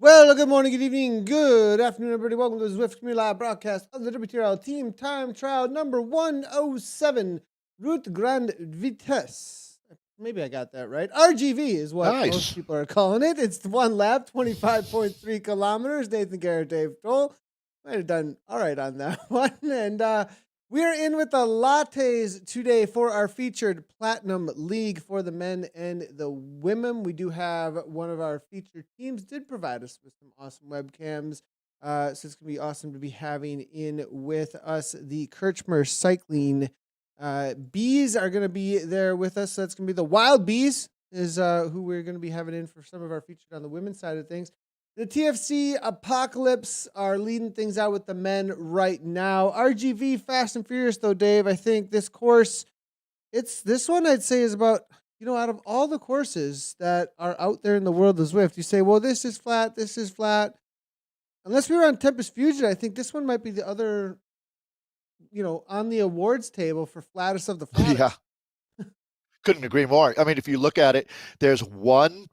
Well, good morning, good evening, good afternoon, everybody. Welcome to the Zwift Community Live broadcast of the WTRL Team Time Trial number 107, Route Grande Vitesse. Maybe I got that right. R.G.V is what most Nice. people are calling it. It's one lap, 25.3 kilometers. Nathan, Garrett, Dave, Towle. Might have done all right on that one. And we're in with the lattes today for our featured Platinum League for the men and the women. We do have one of our featured teams did provide us with some awesome webcams. So it's going to be awesome to be having in with us the Kirchmer Cycling Bees are going to be there with us. So that's going to be the Wild Bees is who we're going to be having in for some of our featured on the women's side of things. The TFC Apocalypse are leading things out with the men right now. R.G.V. Fast and Furious, though, Dave, I think this course, this one I'd say is about, out of all the courses that are out there in the world of Zwift, you say, well, this is flat, this is flat. Unless we were on Tempest Fusion, I think this one might be the other, on the awards table for flattest of the Yeah, flattest. couldn't agree more. I mean, if you look at it, there's one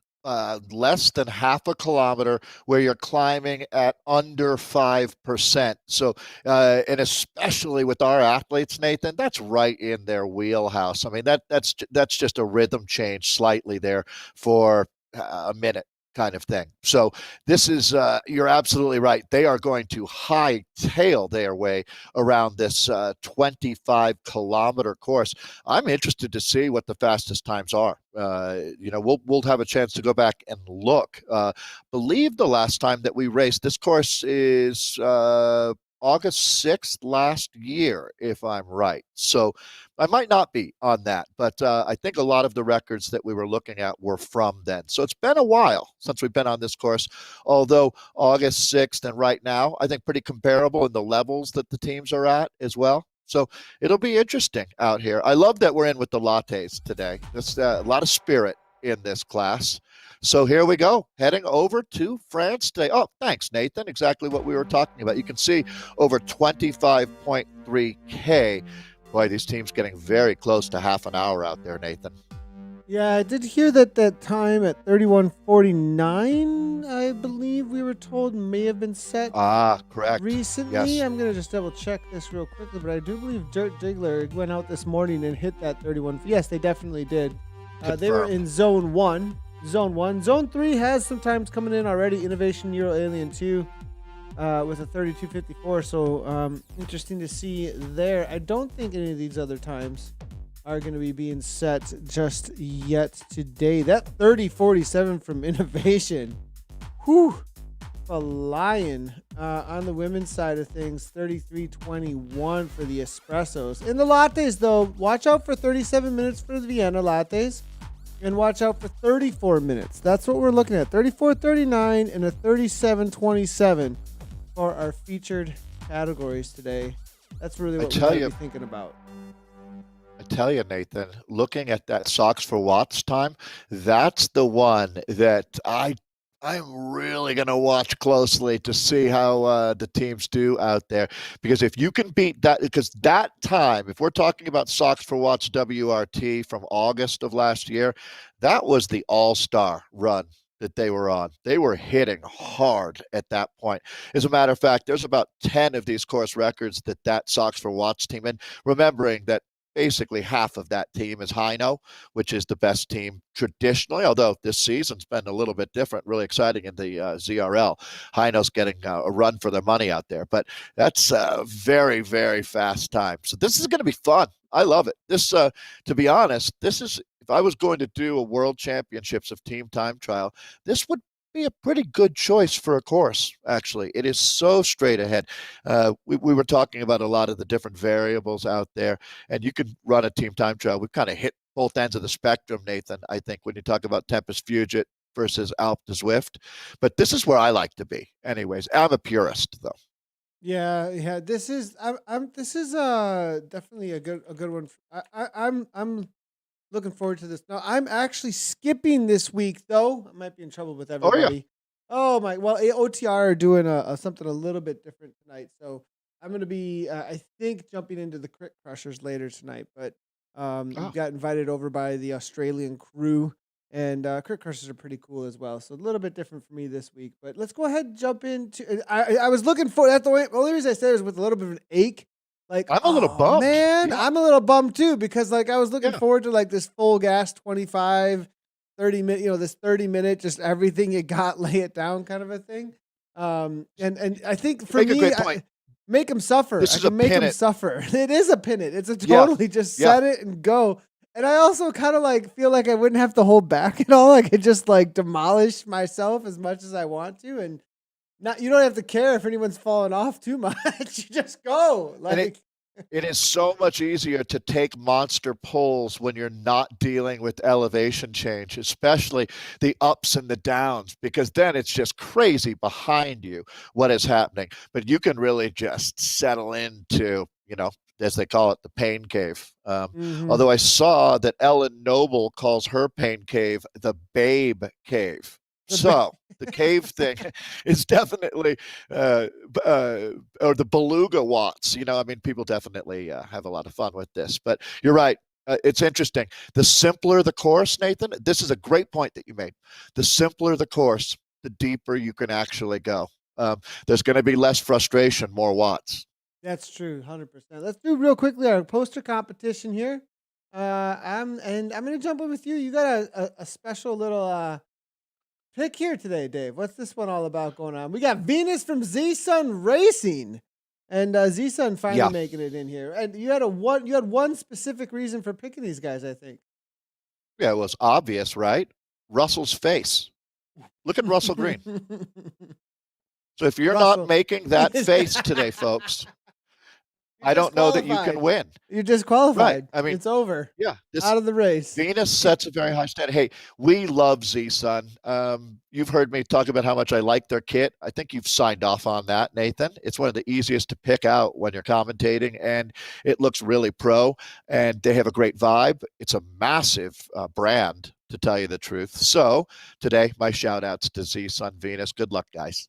less than half a kilometer where you're climbing at under 5%. So, and especially with our athletes, Nathan, that's right in their wheelhouse. I mean, that's just a rhythm change slightly there for a minute kind of thing. So this is you're absolutely right. They are going to hightail their way around this 25-kilometer course. I'm interested to see what the fastest times are. We'll have a chance to go back and look. Believe the last time that we raced this course is August 6th last year, if I'm right. So I might not be on that, but I think a lot of the records that we were looking at were from then. So it's been a while since we've been on this course, although August 6th and right now, I think pretty comparable in the levels that the teams are at as well. So it'll be interesting out here. I love that we're in with the lattes today. There's a lot of spirit in this class. So here we go, heading over to France today. Oh, thanks, Nathan. Exactly what we were talking about. You can see over 25.3K. Boy, these teams getting very close to half an hour out there, Nathan. Yeah, I did hear that time at 31:49, I believe we were told may have been set Ah, correct. recently. Yes. I'm going to just double check this real quickly, but I do believe Dirt Diggler went out this morning and hit that 31. Yes, they definitely did. They were Confirmed. in zone 1. Zone 1. Zone 3 has some times coming in already. Innovation Euro Alien 2 with a 32:54. So interesting to see there. I don't think any of these other times are going to be being set just yet today. That 30:47 from Innovation. Whew. A lion on the women's side of things. 33:21 for the espressos. In the lattes, though, watch out for 37 minutes for the Vienna lattes. And watch out for 34 minutes. That's what we're looking at. 34:39 and a 37:27 for our featured categories today. That's really I what we tell got to you, be thinking about. Nathan, looking at that socks for watts time, that's the one that I'm really going to watch closely to see how the teams do out there. Because if you can beat that, because that time, if we're talking about socks for watts WRT from August of last year, that was the all-star run that they were on. They were hitting hard at that point. As a matter of fact, there's about 10 of these course records that Socks for Watts team, and remembering that basically half of that team is Hino, which is the best team traditionally, although this season's been a little bit different, really exciting in the ZRL. Hino's getting a run for their money out there, but that's a very, very fast time. So this is going to be fun. I love it. This, to be honest, this is, if I was going to do a world championships of team time trial, this would be a pretty good choice for a course, actually. It is so straight ahead. We were talking about a lot of the different variables out there, and you can run a team time trial. We've kind of hit both ends of the spectrum, Nathan, I think, when you talk about Tempest Fugit versus Alp to Zwift. But this is where I like to be. Anyways, I'm a purist, though. Yeah. This is this is definitely a good one. I'm looking forward to this. Now, I'm actually skipping this week, though. I might be in trouble with Oh, yeah. everybody. Oh my! Well, OTR are doing a something a little bit different tonight, so I'm gonna be, I think, jumping into the Crit Crushers later tonight. But we Oh, got invited over by the Australian crew, And crit crushers are pretty cool as well. So a little bit different for me this week. But let's go ahead and jump into. I was looking for that. The only reason I said it was with a little bit of an ache. Like, I'm a little oh bummed. man, Yeah. I'm a little bummed too, because like I was looking Yeah. forward to like this full gas 25, 30 minute, this 30-minute, just everything you got, lay it down kind of a thing. And I think for Make a me, great point. make them suffer. This I is a can make them pennant. suffer. It is a pennant. It's a Yeah. totally just Yeah. set it and go. And I also kind of like feel like I wouldn't have to hold back at all. I could just like demolish myself as much as I want to, and you don't have to care if anyone's falling off too much. You just go. Like, It is so much easier to take monster pulls when you're not dealing with elevation change, especially the ups and the downs, because then it's just crazy behind you what is happening. But you can really just settle into, as they call it, the pain cave. Although I saw that Ellen Noble calls her pain cave the babe cave. So the cave thing is definitely, or the beluga watts. People definitely have a lot of fun with this. But you're right. It's interesting. The simpler the course, Nathan, this is a great point that you made. The simpler the course, the deeper you can actually go. There's going to be less frustration, more watts. That's true, 100%. Let's do real quickly our poster competition here. I'm going to jump in with you. You got a special little pick here today, Dave. What's this one all about going on? We got Venus from Z-Sun Racing, and Z-Sun finally making it in here. And you had one specific reason for picking these guys, I think. Yeah, it was obvious, right? Russell's face. Look at Russell Green. So if you're not making that face today, folks, I don't know that you can win. You're disqualified. Right. It's over. Yeah. Out of the race. Venus sets a very high standard. Hey, we love Z-Sun. You've heard me talk about how much I like their kit. I think you've signed off on that, Nathan. It's one of the easiest to pick out when you're commentating, and it looks really pro, and they have a great vibe. It's a massive brand, to tell you the truth. So today, my shout outs to Z-Sun Venus. Good luck, guys.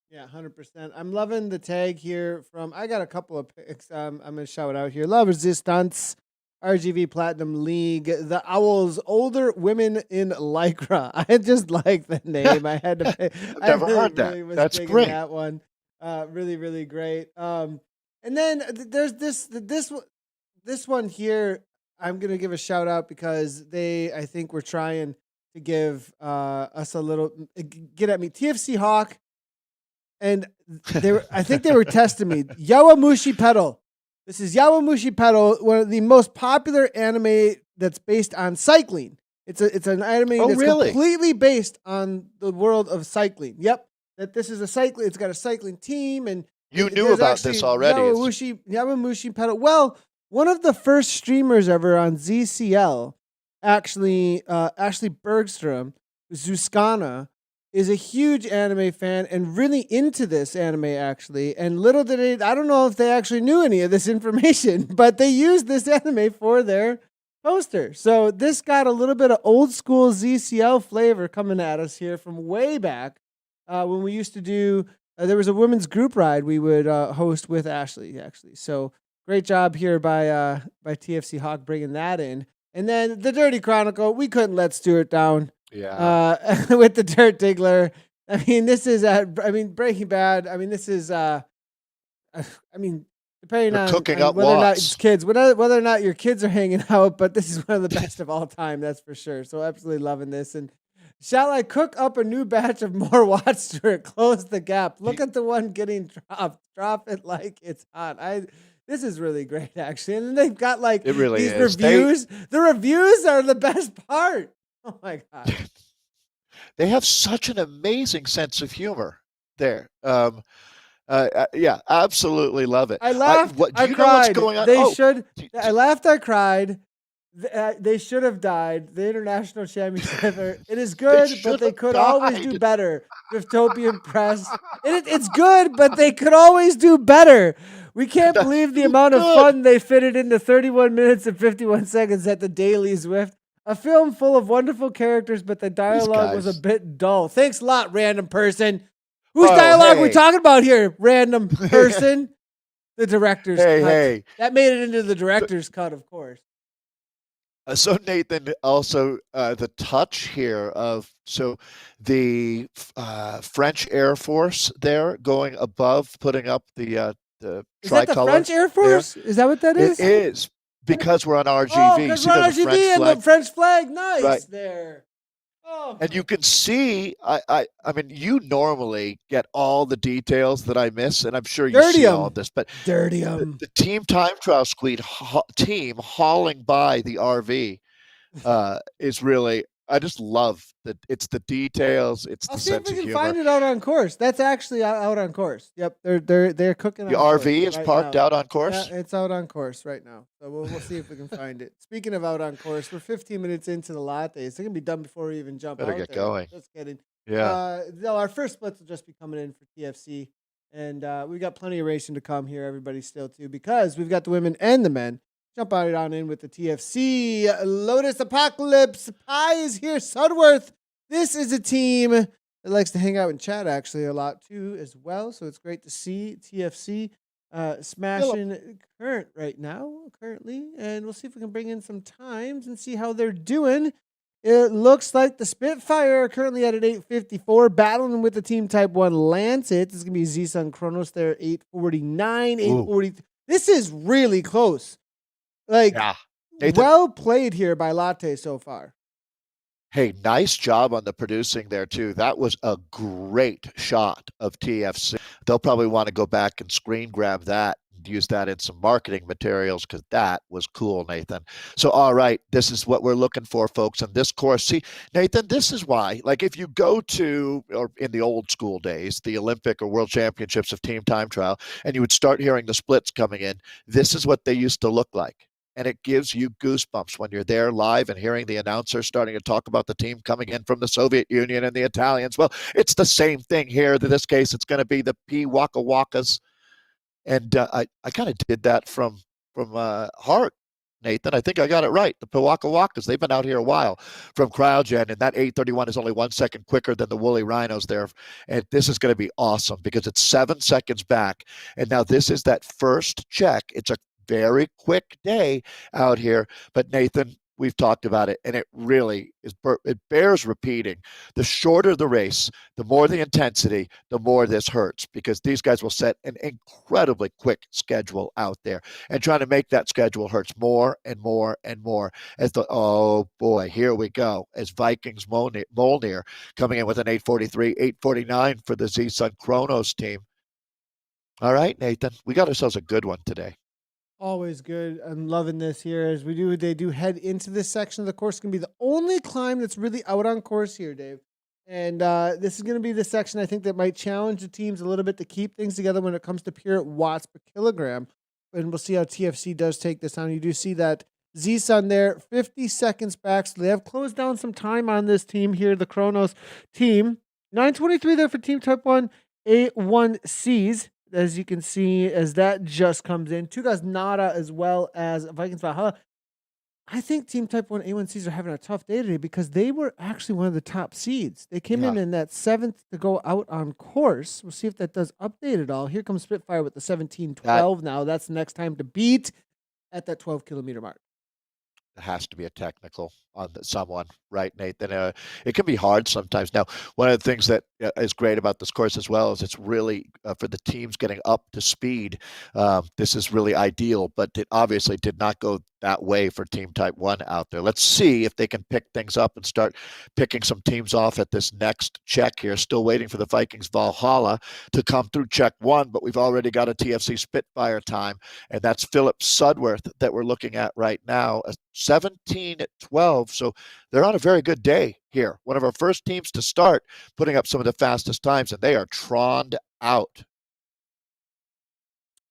Yeah, 100%. I'm loving the tag here I got a couple of picks. I'm going to shout out here. Love Resistance, R.G.V. Platinum League, the Owls, Older Women in Lycra. I just like the name. I had to pay. I've never heard that. Really That's great. That one. Really, really great. And then there's this one here. I'm going to give a shout out because I think we're trying to give us a little, get at me. TFC Hawk. And I think they were testing me. Yawamushi Pedal. This is Yawamushi Pedal, one of the most popular anime that's based on cycling. It's an anime that's completely based on the world of cycling. Yep. That this is it's got a cycling team, and you knew about this already. Yawamushi Pedal. Well, one of the first streamers ever on ZCL, Ashley Bergstrom, Zuskana, is a huge anime fan and really into this anime, actually. And little did I don't know if they actually knew any of this information, but they used this anime for their poster. So this got a little bit of old school ZCL flavor coming at us here from way back when we used to do, there was a women's group ride we would host with Ashley, actually. So great job here by TFC Hawk bringing that in. And then the Dirty Chronicle, we couldn't let Stuart down. Yeah. With the Dirt Diggler. I mean, this is Breaking Bad. I mean, this is depending on whether or not it's kids, whether or not your kids are hanging out, but this is one of the best of all time, that's for sure. So absolutely loving this. And shall I cook up a new batch of more watts to close the gap? Look at the one getting dropped. Drop it like it's hot. This is really great, actually. And then they've got like these reviews. The reviews are the best part. Oh my God. They have such an amazing sense of humor there. Yeah, absolutely love it. I laughed. I cried. Know what's going on? I laughed. I cried. They should have died. The international championship. It is good, but they could always do better. Dystopian Press. It's good, but they could always do better. We can't believe the amount of fun they fitted into 31 minutes and 51 seconds at the Daily Zwift. A film full of wonderful characters, but the dialogue was a bit dull. Thanks a lot, random person. Whose dialogue are we talking about here, random person? The director's cut. That made it into the director's cut, of course. So Nathan, also the touch here of the French Air Force there going above, putting up the Is that the tricolor French Air there. Force? Is that what that It is? is because we're on Oh, R.G.V. because See, we're on there's a French R.G.V and the flag, French flag. right? Nice there. Oh And my you can see, I mean, you normally get all the details that I miss, and I'm sure you see all of Dirtium. this, but Dirtium. the team time trial team hauling by the RV is really, I just love that it's the details, it's I'll the see if sense we of can humor. find it out on course. That's actually out on course. Yep, they're cooking The on course RV is right parked now. out on Yeah, course. it's out on course right now. So we'll see if we can find it. Speaking of out on course, we're 15 minutes into the lattes. They're gonna be done before we even jump Better out get there. going. Just kidding. Yeah. No, our first splits will just be coming in for TFC, and we got plenty of racing to come here. Everybody still too, because we've got the women and the men. Jump out on in with the TFC Lotus Apocalypse. Pie is here. Sudworth. This is a team that likes to hang out and chat actually a lot too as well. So it's great to see TFC smashing current right now, currently. And we'll see if we can bring in some times and see how they're doing. It looks like the Spitfire are currently at an 854, battling with the Team Type 1 Lancet. This is going to be Z-Sun Chronos there, 849, 840. This is really close. Like, Yeah. Nathan, well played here by Latte so far. hey, nice job on the producing there too. That was a great shot of TFC. They'll probably want to go back and screen grab that and use that in some marketing materials because that was cool, Nathan. So, all right, this is what we're looking for, folks, in this course. See, Nathan, this is why, like, if you go to, or in the old school days, the Olympic or World Championships of Team Time Trial, and you would start hearing the splits coming in, this is what they used to look like. And it gives you goosebumps when you're there live and hearing the announcer starting to talk about the team coming in from the Soviet Union and the Italians. Well, it's the same thing here. In this case, it's going to be the P Waka Wakas, and I kind of did that from heart. Nathan, I think I got it right. The Pewaka Wakas, they've been out here a while from Cryogen, and that 831 is only 1 second quicker than the Woolly Rhinos there. And this is going to be awesome because it's 7 seconds back. And now this is that first check. It's a very quick day out here. But Nathan, we've talked about it, and it really is. It bears repeating. The shorter the race, the more the intensity, the more this hurts because these guys will set an incredibly quick schedule out there, and trying to make that schedule hurts more and more and more. As the oh boy, here we go. As Vikings Molnir coming in with an 843, 849 for the Z Sun Chronos team. All right, Nathan, we got ourselves a good one today. Always good. I'm loving this here as they do head into this section of the course. It's going to be the only climb that's really out on course here, Dave. And this is going to be the section I think that might challenge the teams a little bit to keep things together when it comes to pure watts per kilogram. And we'll see how TFC does take this on. You do see that Z-Sun there, 50 seconds back. So they have closed down some time on this team here, the Chronos team. 923 there for Team Type 1, A1Cs. As you can see, as that just comes in. Tugas Nada as well as Vikings Valhalla. I think Team Type 1 A1Cs are having a tough day today because they were actually one of the top seeds. They came in that 7th to go out on course. We'll see if that does update at all. Here comes Spitfire with the 17-12 now. That's the next time to beat at that 12-kilometer mark. It has to be a technical on someone, right, Nathan? It can be hard sometimes. Now, one of the things that is great about this course as well is it's really for the teams getting up to speed. This is really ideal, but it obviously did not go that way for Team Type 1 out there. Let's see if they can pick things up and start picking some teams off at this next check here. Still waiting for the Vikings Valhalla to come through check 1, but we've already got a TFC Spitfire time, and that's Philip Sudworth that we're looking at right now, 17-12. So they're on a very good day here. One of our first teams to start putting up some of the fastest times, and they are troned out.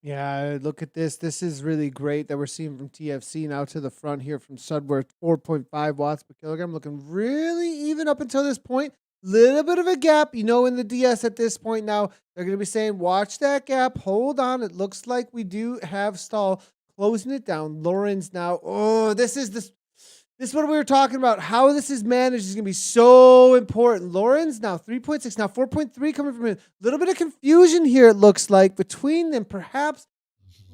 Yeah, look at this. This is really great that we're seeing from TFC now to the front here from Sudworth, 4.5 watts per kilogram. Looking really even up until this point. Little bit of a gap, in the DS at this point now. They're going to be saying, watch that gap. Hold on. It looks like we do have stall closing it down. Lauren's now. Oh, this is what we were talking about. How this is managed is going to be so important. Lauren's now 3.6, now 4.3 coming from a little bit of confusion here, it looks like, between them. Perhaps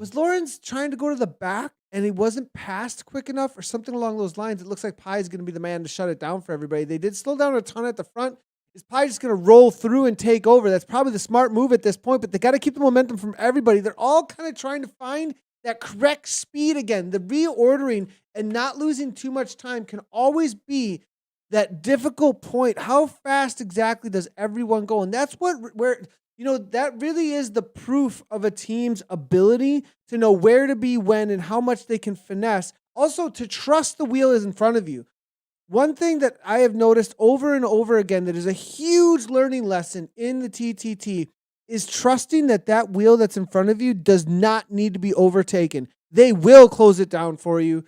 Was Lawrence trying to go to the back and he wasn't passed quick enough or something along those lines? It looks like Pye's going to be the man to shut it down for everybody. They did slow down a ton at the front. Is Pye just going to roll through and take over? That's probably the smart move at this point, but they got to keep the momentum from everybody. They're all kind of trying to find that correct speed again. The reordering and not losing too much time can always be that difficult point. How fast exactly does everyone go? And that's where that really is the proof of a team's ability to know where to be when and how much they can finesse. Also, to trust the wheel is in front of you. One thing that I have noticed over and over again that is a huge learning lesson in the TTT is trusting that wheel that's in front of you does not need to be overtaken. They will close it down for you.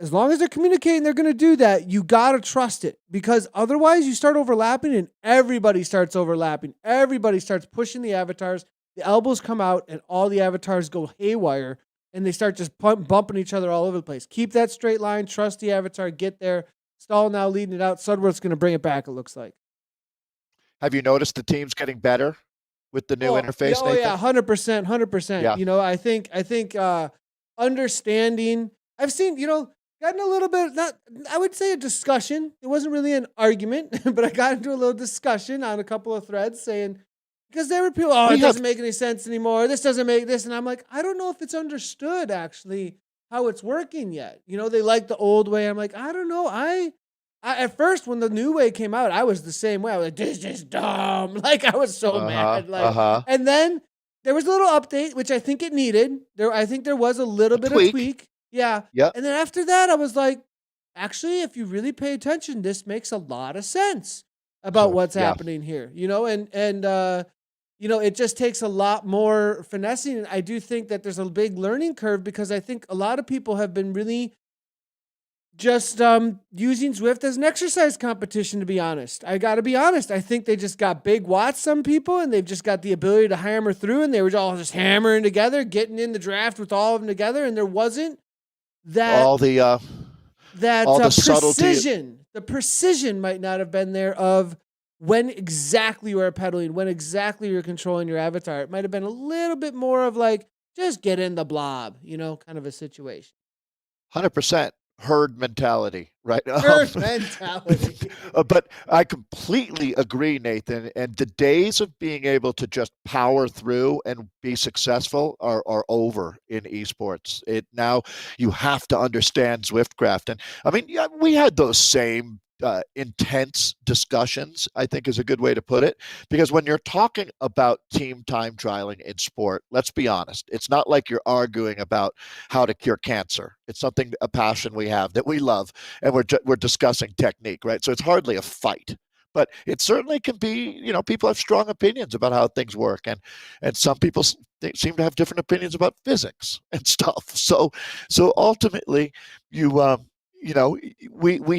As long as they're communicating, they're going to do that. You got to trust it, because otherwise you start overlapping and everybody starts overlapping. Everybody starts pushing the avatars. The elbows come out and all the avatars go haywire and they start just bumping each other all over the place. Keep that straight line. Trust the avatar. Get there. Stall now leading it out. Sudworth's going to bring it back, it looks like. Have you noticed the team's getting better with the new interface, Oh, Nathan? yeah, 100%, 100%. Yeah. I think understanding, I've seen, gotten a little bit, not, I would say a discussion. It wasn't really an argument, but I got into a little discussion on a couple of threads saying, because there were people, it doesn't make any sense anymore. This doesn't make this. And I'm like, I don't know if it's understood actually how it's working yet. They like the old way. I'm like, I don't know. I at first, when the new way came out, I was the same way. I was like, this is dumb. Like, I was so mad. And then there was a little update, which I think it needed. I think there was a little bit of tweak. Yeah. Yep. And then after that, I was like, actually, if you really pay attention, this makes a lot of sense about what's happening here. It just takes a lot more finessing. And I do think that there's a big learning curve, because I think a lot of people have been really just using Zwift as an exercise competition, to be honest. I got to be honest. I think they just got big watts, some people, and they've just got the ability to hammer through, and they were all just hammering together, getting in the draft with all of them together, and there wasn't that precision. The precision might not have been there of when exactly you are pedaling, when exactly you're controlling your avatar. It might have been a little bit more of like, just get in the blob, kind of a situation. 100%. Herd mentality, right? Herd mentality. But I completely agree, Nathan. And the days of being able to just power through and be successful are over in esports. Now you have to understand Zwiftcraft. And I mean, yeah, we had those same intense discussions, I think is a good way to put it, because when you're talking about team time trialing in sport, let's be honest, it's not like you're arguing about how to cure cancer. It's a passion we have that we love, and we're discussing technique, right? So it's hardly a fight, but it certainly can be. People have strong opinions about how things work, and some people seem to have different opinions about physics and stuff. So ultimately, we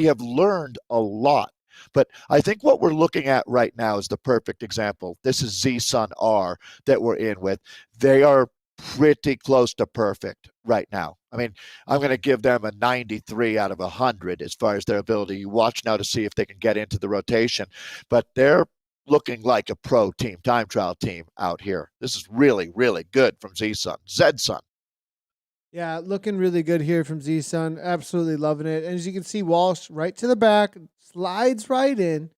have learned a lot. But I think what we're looking at right now is the perfect example. This is Z-Sun R that we're in with. They are pretty close to perfect right now. I mean, I'm going to give them a 93 out of 100 as far as their ability. You watch now to see if they can get into the rotation. But they're looking like a pro team, time trial team out here. This is really, really good from Z-Sun. Z-Sun. Yeah, looking really good here from Z-Sun. Absolutely loving it. And as you can see, Walsh right to the back, slides right in.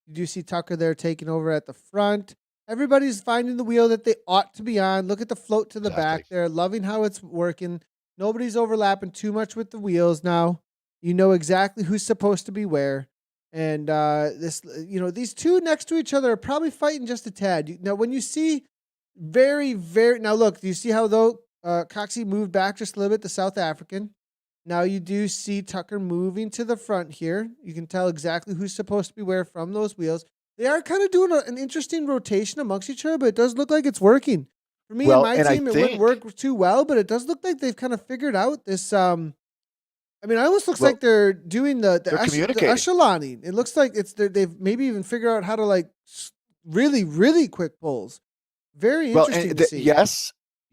You do see Tucker there taking over at the front. Everybody's finding the wheel that they ought to be on. Look at the float to the back there. Loving how it's working. Nobody's overlapping too much with the wheels now. You know exactly who's supposed to be where. And these two next to each other are probably fighting just a tad. Now, when you see now look, do you see how Coxie moved back just a little bit, the South African. Now you do see Tucker moving to the front here. You can tell exactly who's supposed to be where from those wheels. They are kind of doing an interesting rotation amongst each other, but it does look like it's working. For me and my team, it wouldn't work too well, but it does look like they've kind of figured out this. It almost looks like they're doing the echeloning. It looks like they've maybe even figured out how to really, really quick pulls. Very interesting to see.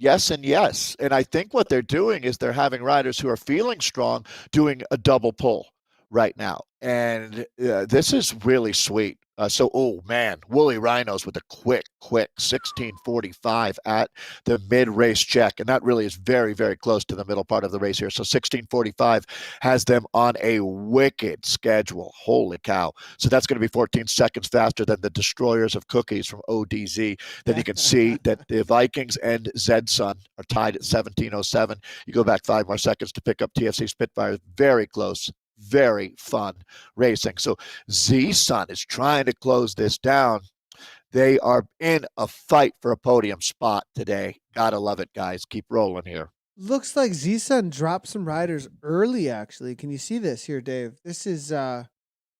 Yes and yes. And I think what they're doing is they're having riders who are feeling strong doing a double pull right now. And this is really sweet. Oh man, Woolly Rhinos with a quick 16:45 at the mid-race check, and that really is very, very close to the middle part of the race here. So 16:45 has them on a wicked schedule. Holy cow! So that's going to be 14 seconds faster than the Destroyers of Cookies from ODZ. Then you can see that the Vikings and Zedsun are tied at 17:07. You go back 5 more seconds to pick up TFC Spitfires. Very close. Very fun racing. So Z-Sun is trying to close this down. They are in a fight for a podium spot today. Gotta love it, guys. Keep rolling here. Looks like Z-Sun dropped some riders early, actually. Can you see this here, Dave? This is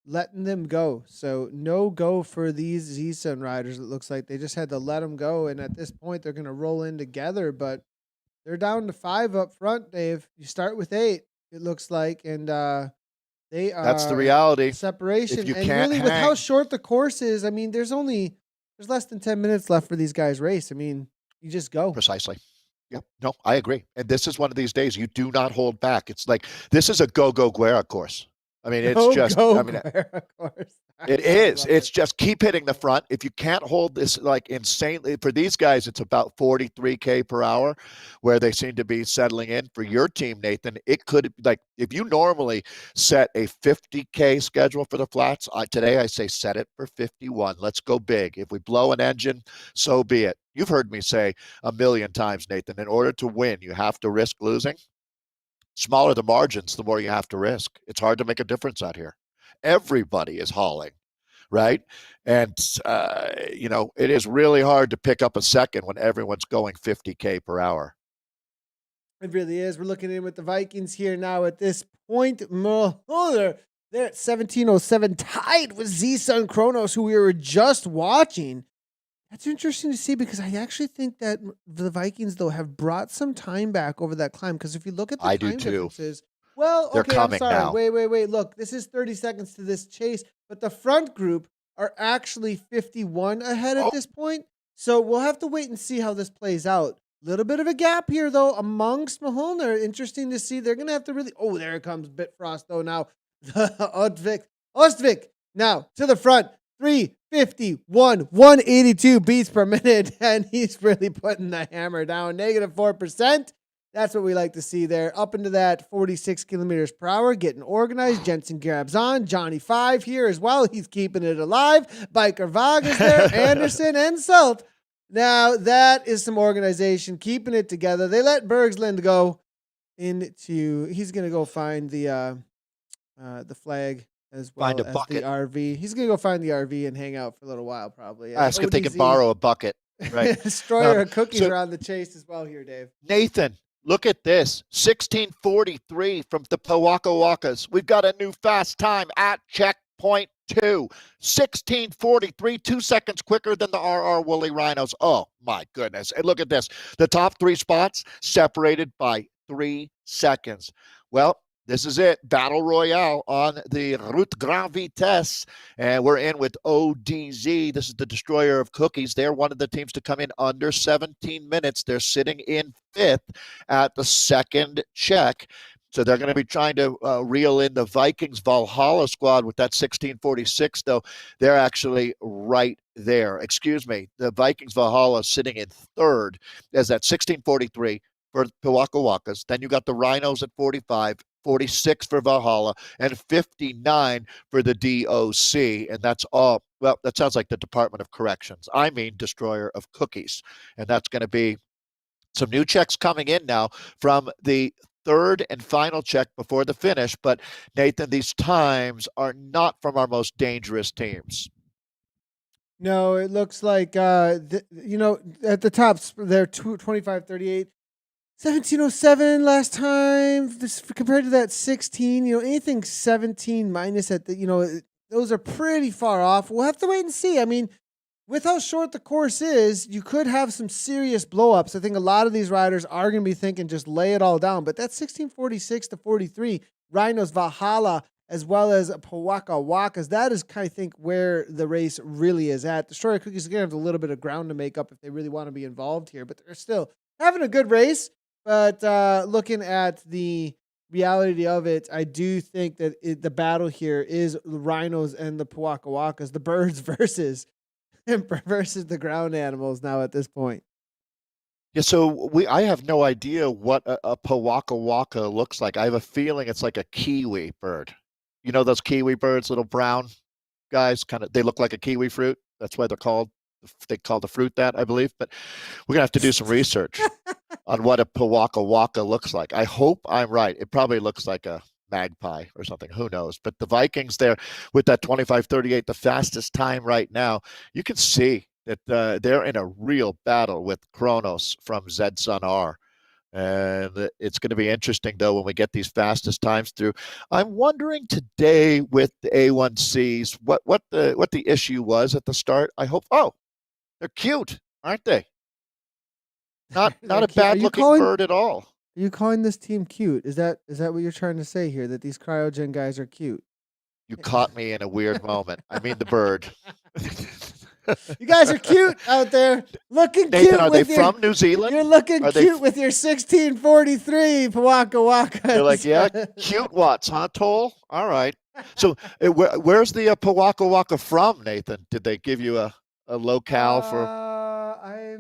letting them go. So no go for these Z-Sun riders. It looks like they just had to let them go. And at this point, they're going to roll in together. But they're down to 5 up front, Dave. You start with 8, it looks like. And they are That's the reality. Separation. If you and can't really, with how short the course is, I mean, there's less than 10 minutes left for these guys' race. I mean, you just go. Precisely. Yep. No, I agree. And this is one of these days you do not hold back. It's like this is a go Guerra course. I mean, it's Guerra course. It is. It's just keep hitting the front. If you can't hold this like insanely for these guys, it's about 43K per hour where they seem to be settling in. For your team, Nathan, it could like if you normally set a 50K schedule for the flats, today I say set it for 51. Let's go big. If we blow an engine, so be it. You've heard me say a million times, Nathan, in order to win, you have to risk losing. Smaller the margins, the more you have to risk. It's hard to make a difference out here. Everybody is hauling, right? And, it is really hard to pick up a second when everyone's going 50K per hour. It really is. We're looking in with the Vikings here now at this point. They're at 17:07, tied with Z-Sun Chronos, who we were just watching. That's interesting to see because I actually think that the Vikings, though, have brought some time back over that climb. Because if you look at the time differences, well, they're okay, coming I'm sorry. now. Wait. Look, this is 30 seconds to this chase, but the front group are actually 51 ahead at this point. So we'll have to wait and see how this plays out. Little bit of a gap here, though, amongst Mahulner. Interesting to see. They're going to have to really... Oh, there it comes. Bitfrost, though, now. Ostvik, now, to the front. 351, 182 beats per minute, and he's really putting the hammer down. -4%. That's what we like to see there. Up into that 46 kilometers per hour, getting organized. Jensen grabs on. Johnny 5 here as well. He's keeping it alive. Biker Vag is there. Anderson and Selt. Now, that is some organization, keeping it together. They let Bergsland go into... He's going to go find the flag as well find a as bucket. the RV. He's going to go find the RV and hang out for a little while, probably. Ask if they can borrow a bucket. Right. Destroyer of Cookies are on the chase as well here, Dave. Nathan, look at this. 16:43 from the Powaka Wakas. We've got a new fast time at checkpoint 2. 16:43, 2 seconds quicker than the RR Woolly Rhinos. Oh, my goodness. And look at this. The top 3 spots separated by 3 seconds. Well, this is it. Battle Royale on the Route Grand Vitesse. And we're in with ODZ. This is the Destroyer of Cookies. They're one of the teams to come in under 17 minutes. They're sitting in 5th at the second check. So they're going to be trying to reel in the Vikings Valhalla squad with that 16:46, though. They're actually right there. Excuse me. The Vikings Valhalla sitting in 3rd as that 16:43 for Powaka Wakas. Then you got the Rhinos at 45. 46 for Valhalla, and 59 for the DOC. And that's all. Well, that sounds like the Department of Corrections. I mean, Destroyer of Cookies. And that's going to be some new checks coming in now from the 3rd and final check before the finish. But, Nathan, these times are not from our most dangerous teams. No, it looks like, at the top, they're 25:38. 17:07 last time. This compared to that 16, anything 17 minus at the, those are pretty far off. We'll have to wait and see. I mean, with how short the course is, you could have some serious blowups. I think a lot of these riders are going to be thinking just lay it all down. But that 16:46 to 43, Rhinos Valhalla, as well as Powaka Wakas, that is kind of think where the race really is at. Destroyer Cookies are going to have a little bit of ground to make up if they really want to be involved here, but they're still having a good race. But looking at the reality of it, I do think that the battle here is the rhinos and the Pawaka Wakas, the birds versus the ground animals now at this point. Yeah, so I have no idea what a Pawaka Waka looks like. I have a feeling it's like a kiwi bird. You know those kiwi birds, little brown guys, kind of they look like a kiwi fruit. That's why they call the fruit that, I believe. But we're gonna have to do some research on what a Pawaka Waka looks like. I hope I'm right. It probably looks like a magpie or something. Who knows? But the Vikings there with that 25:38, the fastest time right now, you can see that they're in a real battle with Kronos from Zed Sun R. And it's going to be interesting, though, when we get these fastest times through. I'm wondering today with the A1Cs what the issue was at the start. I hope. Oh, they're cute, aren't they? Not a bad looking bird at all. Are you calling this team cute? Is that what you're trying to say here? That these cryogen guys are cute? You caught me in a weird moment. I mean the bird. You guys are cute out there, looking Nathan, cute. are they from New Zealand? You're looking are cute with your 1643 Pawaka Wakas. They're like, yeah, cute Watts, huh, Towle? All right. So where's the Pawaka Waka from, Nathan? Did they give you a locale for? I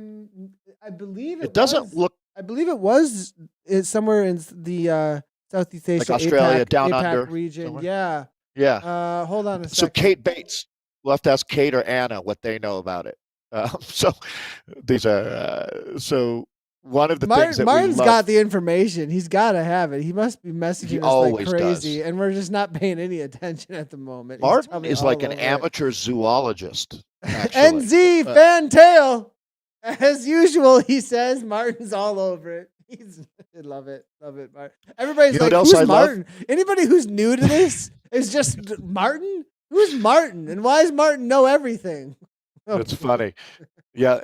believe it doesn't look. I believe it was somewhere in the Southeast Asia, like Australia, down APAC under region. somewhere? Yeah. Yeah. Hold on a second. So Kate Bates. We'll have to ask Kate or Anna what they know about it. So these are so one of the things that Martin's we love, got the information. He's got to have it. He must be messaging us like crazy, does. and we're just not paying any attention at the moment. Martin is like an amateur zoologist. NZ Fantail, as usual, he says. Martin's all over it. I love it, Martin. Everybody's like, "Who's Martin?" Anybody who's new to this is just Martin. Who's Martin, and why does Martin know everything? That's funny. Yeah.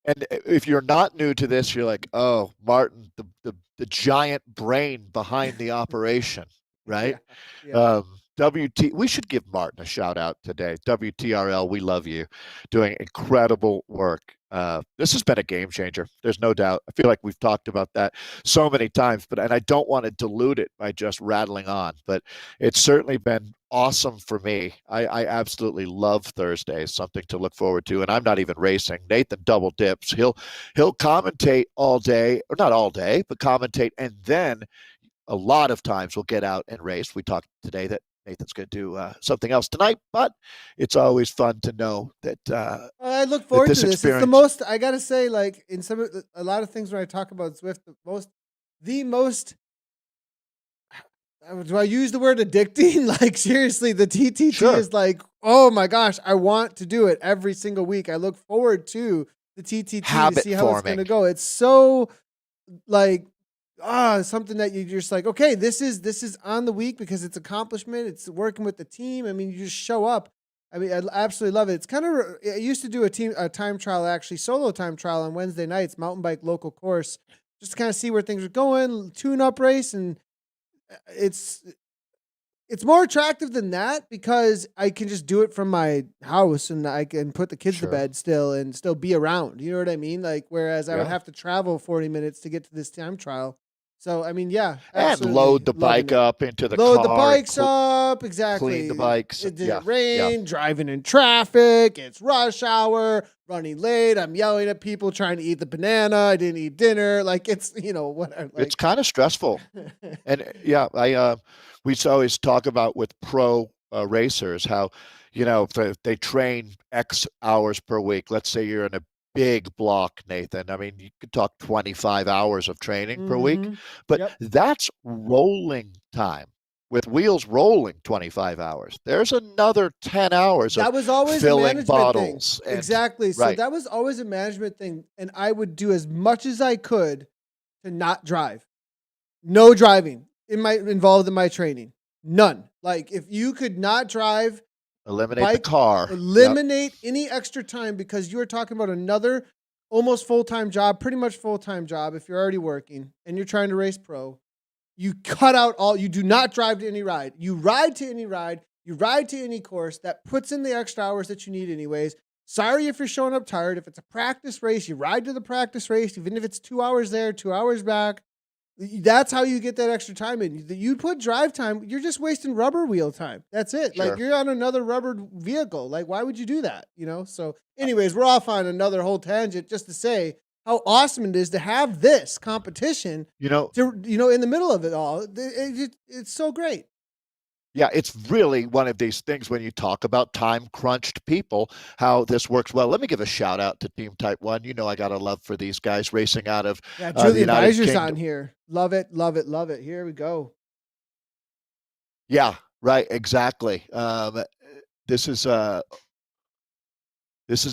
And if you're not new to this, you're like, oh, Martin, the giant brain behind the operation, right? Yeah. We should give Martin a shout out today. WTRL, we love you, doing incredible work. This has been a game changer. There's no doubt. I feel like we've talked about that so many times, and I don't want to dilute it by just rattling on, but it's certainly been awesome for me. I absolutely love Thursdays, something to look forward to, and I'm not even racing. Nathan double dips. He'll commentate all day, or not all day, but commentate, and then a lot of times we'll get out and race. We talked today that Nathan's going to do something else tonight, but it's always fun to know that. I look forward to this. It's the most. I gotta say, like in a lot of things when I talk about Zwift, the most. Do I use the word addicting? Like seriously, the TTT is like, oh my gosh, I want to do it every single week. I look forward to the TTT to see how it's going to go. It's so like. Something that you're just like, okay, this is on the week because it's accomplishment. It's working with the team. I mean, you just show up. I mean, I absolutely love it. It's kind of, I used to do a time trial, actually solo time trial on Wednesday nights, mountain bike local course, just to kind of see where things are going, tune up race. And it's more attractive than that because I can just do it from my house and I can put the kids to bed still and still be around. You know what I mean? Like, whereas I would have to travel 40 minutes to get to this time trial. So, I mean, yeah. And load the bike up into the car. Load the bikes up, exactly. Clean the bikes. It didn't rain, driving in traffic, it's rush hour, running late. I'm yelling at people trying to eat the banana. I didn't eat dinner. Like, it's, whatever. Like, it's kind of stressful. And we always talk about with pro racers how, if they train X hours per week. Let's say you're in a big block, Nathan. I mean, you could talk 25 hours of training per week, but that's rolling time. With wheels rolling 25 hours, there's another 10 hours that of was always filling a management bottles. Thing. Exactly. So that was always a management thing. And I would do as much as I could to not drive. No driving involved in my training. None. Like if you could not drive, eliminate the car. Eliminate any extra time because you are talking about another almost full-time job, pretty much full-time job if you're already working and you're trying to race pro. You cut out you do not drive to any ride. You ride to any ride. You ride to any course that puts in the extra hours that you need anyways. Sorry if you're showing up tired. If it's a practice race, you ride to the practice race, even if it's 2 hours there, 2 hours back. That's how you get that extra time in. You put drive time, you're just wasting rubber wheel time. That's it. Sure. Like you're on another rubber vehicle. Like why would you do that? So anyways, we're off on another whole tangent just to say how awesome it is to have this competition You know, in the middle of it all. It's so great. yeah, it's really one of these things when you talk about time crunched people, how this works well. Let me give a shout out to Team Type 1. You know, I got a love for these guys racing out of Yeah, the Julian United Beiser's on Kingdom. here. Love it, love it, love it. Here we go. Yeah, right, exactly. This is a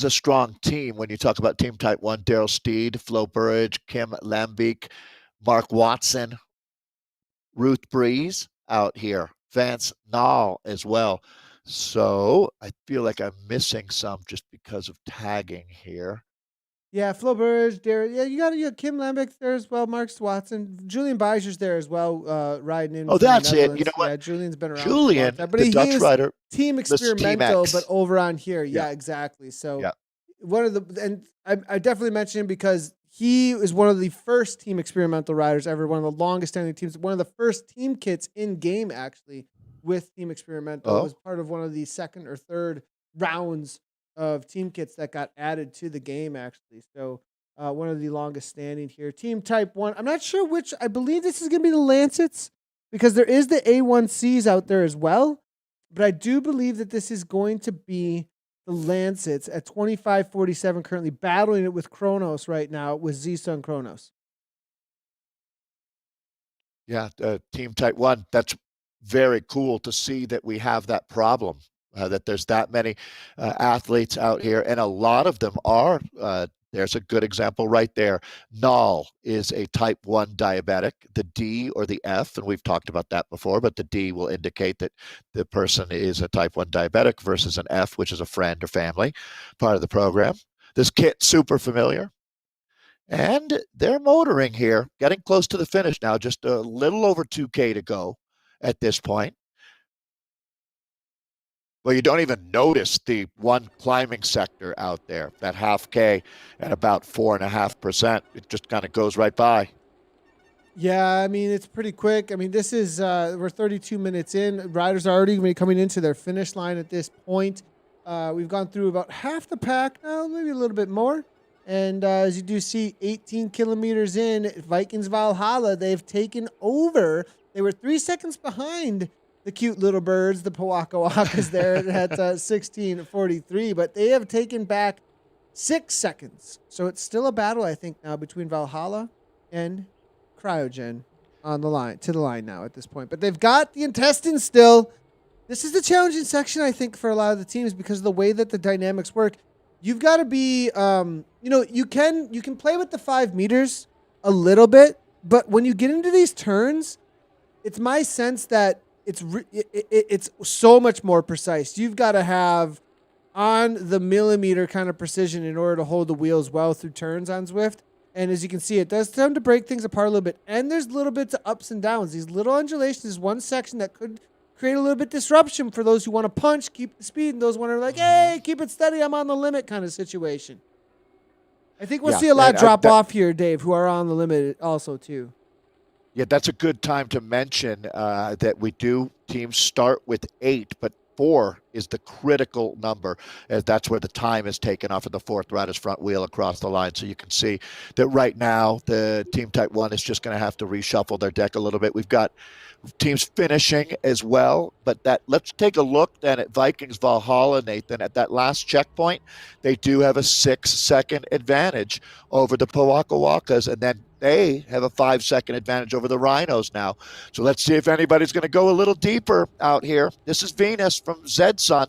strong team when you talk about Team Type 1. Daryl Steed, Flo Burridge, Kim Lambiek, Mark Watson, Ruth Breeze out here, Vance Nall as well. So I feel like I'm missing some just because of tagging here. Yeah, Flo Burridge, Derek. Yeah, you got Kim Lambiek there as well. Mark Watson, Julian Beiser's there as well, riding in Oh, from the that's it. You Netherlands. know what? Yeah, Julian's been around for a long Julian, time, but the he Dutch is rider, team Miss Team experimental, but X. over on here. Yeah. Yeah, exactly. So Yeah. one of the and I definitely mentioned him because he is one of the first team experimental riders ever. One of the longest standing teams. One of the first team kits in game actually with team experimental. It Oh, was part of one of the second or third rounds of team kits that got added to the game actually. So one of the longest standing here. Team Type 1. I'm not sure which. I believe this is going to be the Lancets because there is the A1Cs out there as well. But I do believe that this is going to be the Lancets at 25:47 currently battling it with Kronos right now with Z-Sun Kronos. yeah. Team Type 1. That's very cool to see that we have that problem, that there's that many athletes out here, and a lot of them are. There's a good example right there. Nall is a type 1 diabetic, the D or the F, and we've talked about that before, but the D will indicate that the person is a type 1 diabetic versus an F, which is a friend or family part of the program. This kit, super familiar. And they're motoring here, getting close to the finish now, just a little over 2K to go at this point. Well, you don't even notice the one climbing sector out there, that half K at about 4.5%. It just kind of goes right by. Yeah, I mean, it's pretty quick. I mean, this is, we're 32 minutes in. Riders are already going to be coming into their finish line at this point. We've gone through about half the pack now, maybe a little bit more. And as you do see, 18 kilometers in, Vikings Valhalla, they've taken over. They were 3 seconds behind the cute little birds, the Powaka Wakas there at 16:43, but they have taken back 6 seconds. So it's still a battle, I think, now between Valhalla and Cryogen on the line now at this point. But they've got the intestines still. This is the challenging section, I think, for a lot of the teams because of the way that the dynamics work. You've got to be, you can play with the 5 meters a little bit, but when you get into these turns, it's my sense that it's so much more precise. You've got to have on the millimeter kind of precision in order to hold the wheels well through turns on Zwift. And as you can see, it does tend to break things apart a little bit. And there's little bits of ups and downs. These little undulations is one section that could create a little bit disruption for those who want to punch, keep the speed, and those who are like, hey, keep it steady, I'm on the limit kind of situation. I think we'll see a lot drop off here, Dave, who are on the limit also, too. Yeah, that's a good time to mention that we do teams start with 8, but 4 is the critical number, as that's where the time is taken off of the fourth rider's front wheel across the line. So you can see that right now the Team Type 1 is just going to have to reshuffle their deck a little bit. We've got teams finishing as well, but let's take a look then at Vikings Valhalla, Nathan. At that last checkpoint, they do have a 6-second advantage over the Powaka Wakas, and then they have a 5-second advantage over the Rhinos now. So let's see if anybody's going to go a little deeper out here. This is Venus from Z-Sun.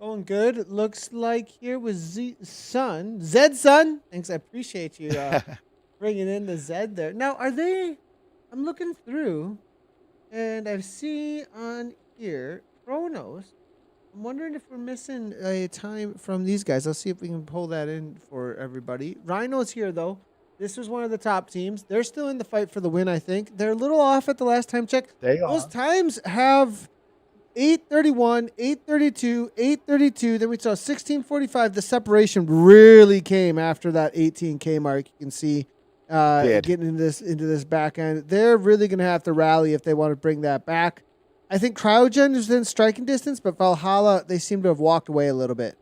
Going good. It looks like here with Z-Sun. Z-Sun. Thanks. I appreciate you bringing in the Z there. Now, I'm looking through, and I see on here Kronos. I'm wondering if we're missing a time from these guys. I'll see if we can pull that in for everybody. Rhino's here, though. This was one of the top teams. They're still in the fight for the win, I think. They're a little off at the last time check. Those times have 8:31, 8:32, 8:32. Then we saw 16:45. The separation really came after that 18K mark. You can see getting into this back end. They're really going to have to rally if they want to bring that back. I think Cryogen is within striking distance, but Valhalla, they seem to have walked away a little bit.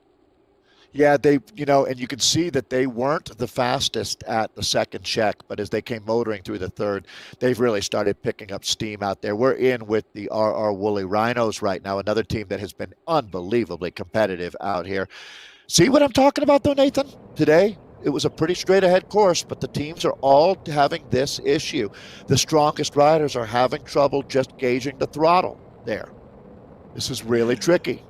Yeah, and you can see that they weren't the fastest at the second check, but as they came motoring through the third, they've really started picking up steam out there. We're in with the RR Woolly Rhinos right now, another team that has been unbelievably competitive out here. See what I'm talking about, though, Nathan? Today, it was a pretty straight-ahead course, but the teams are all having this issue. The strongest riders are having trouble just gauging the throttle there. This is really tricky.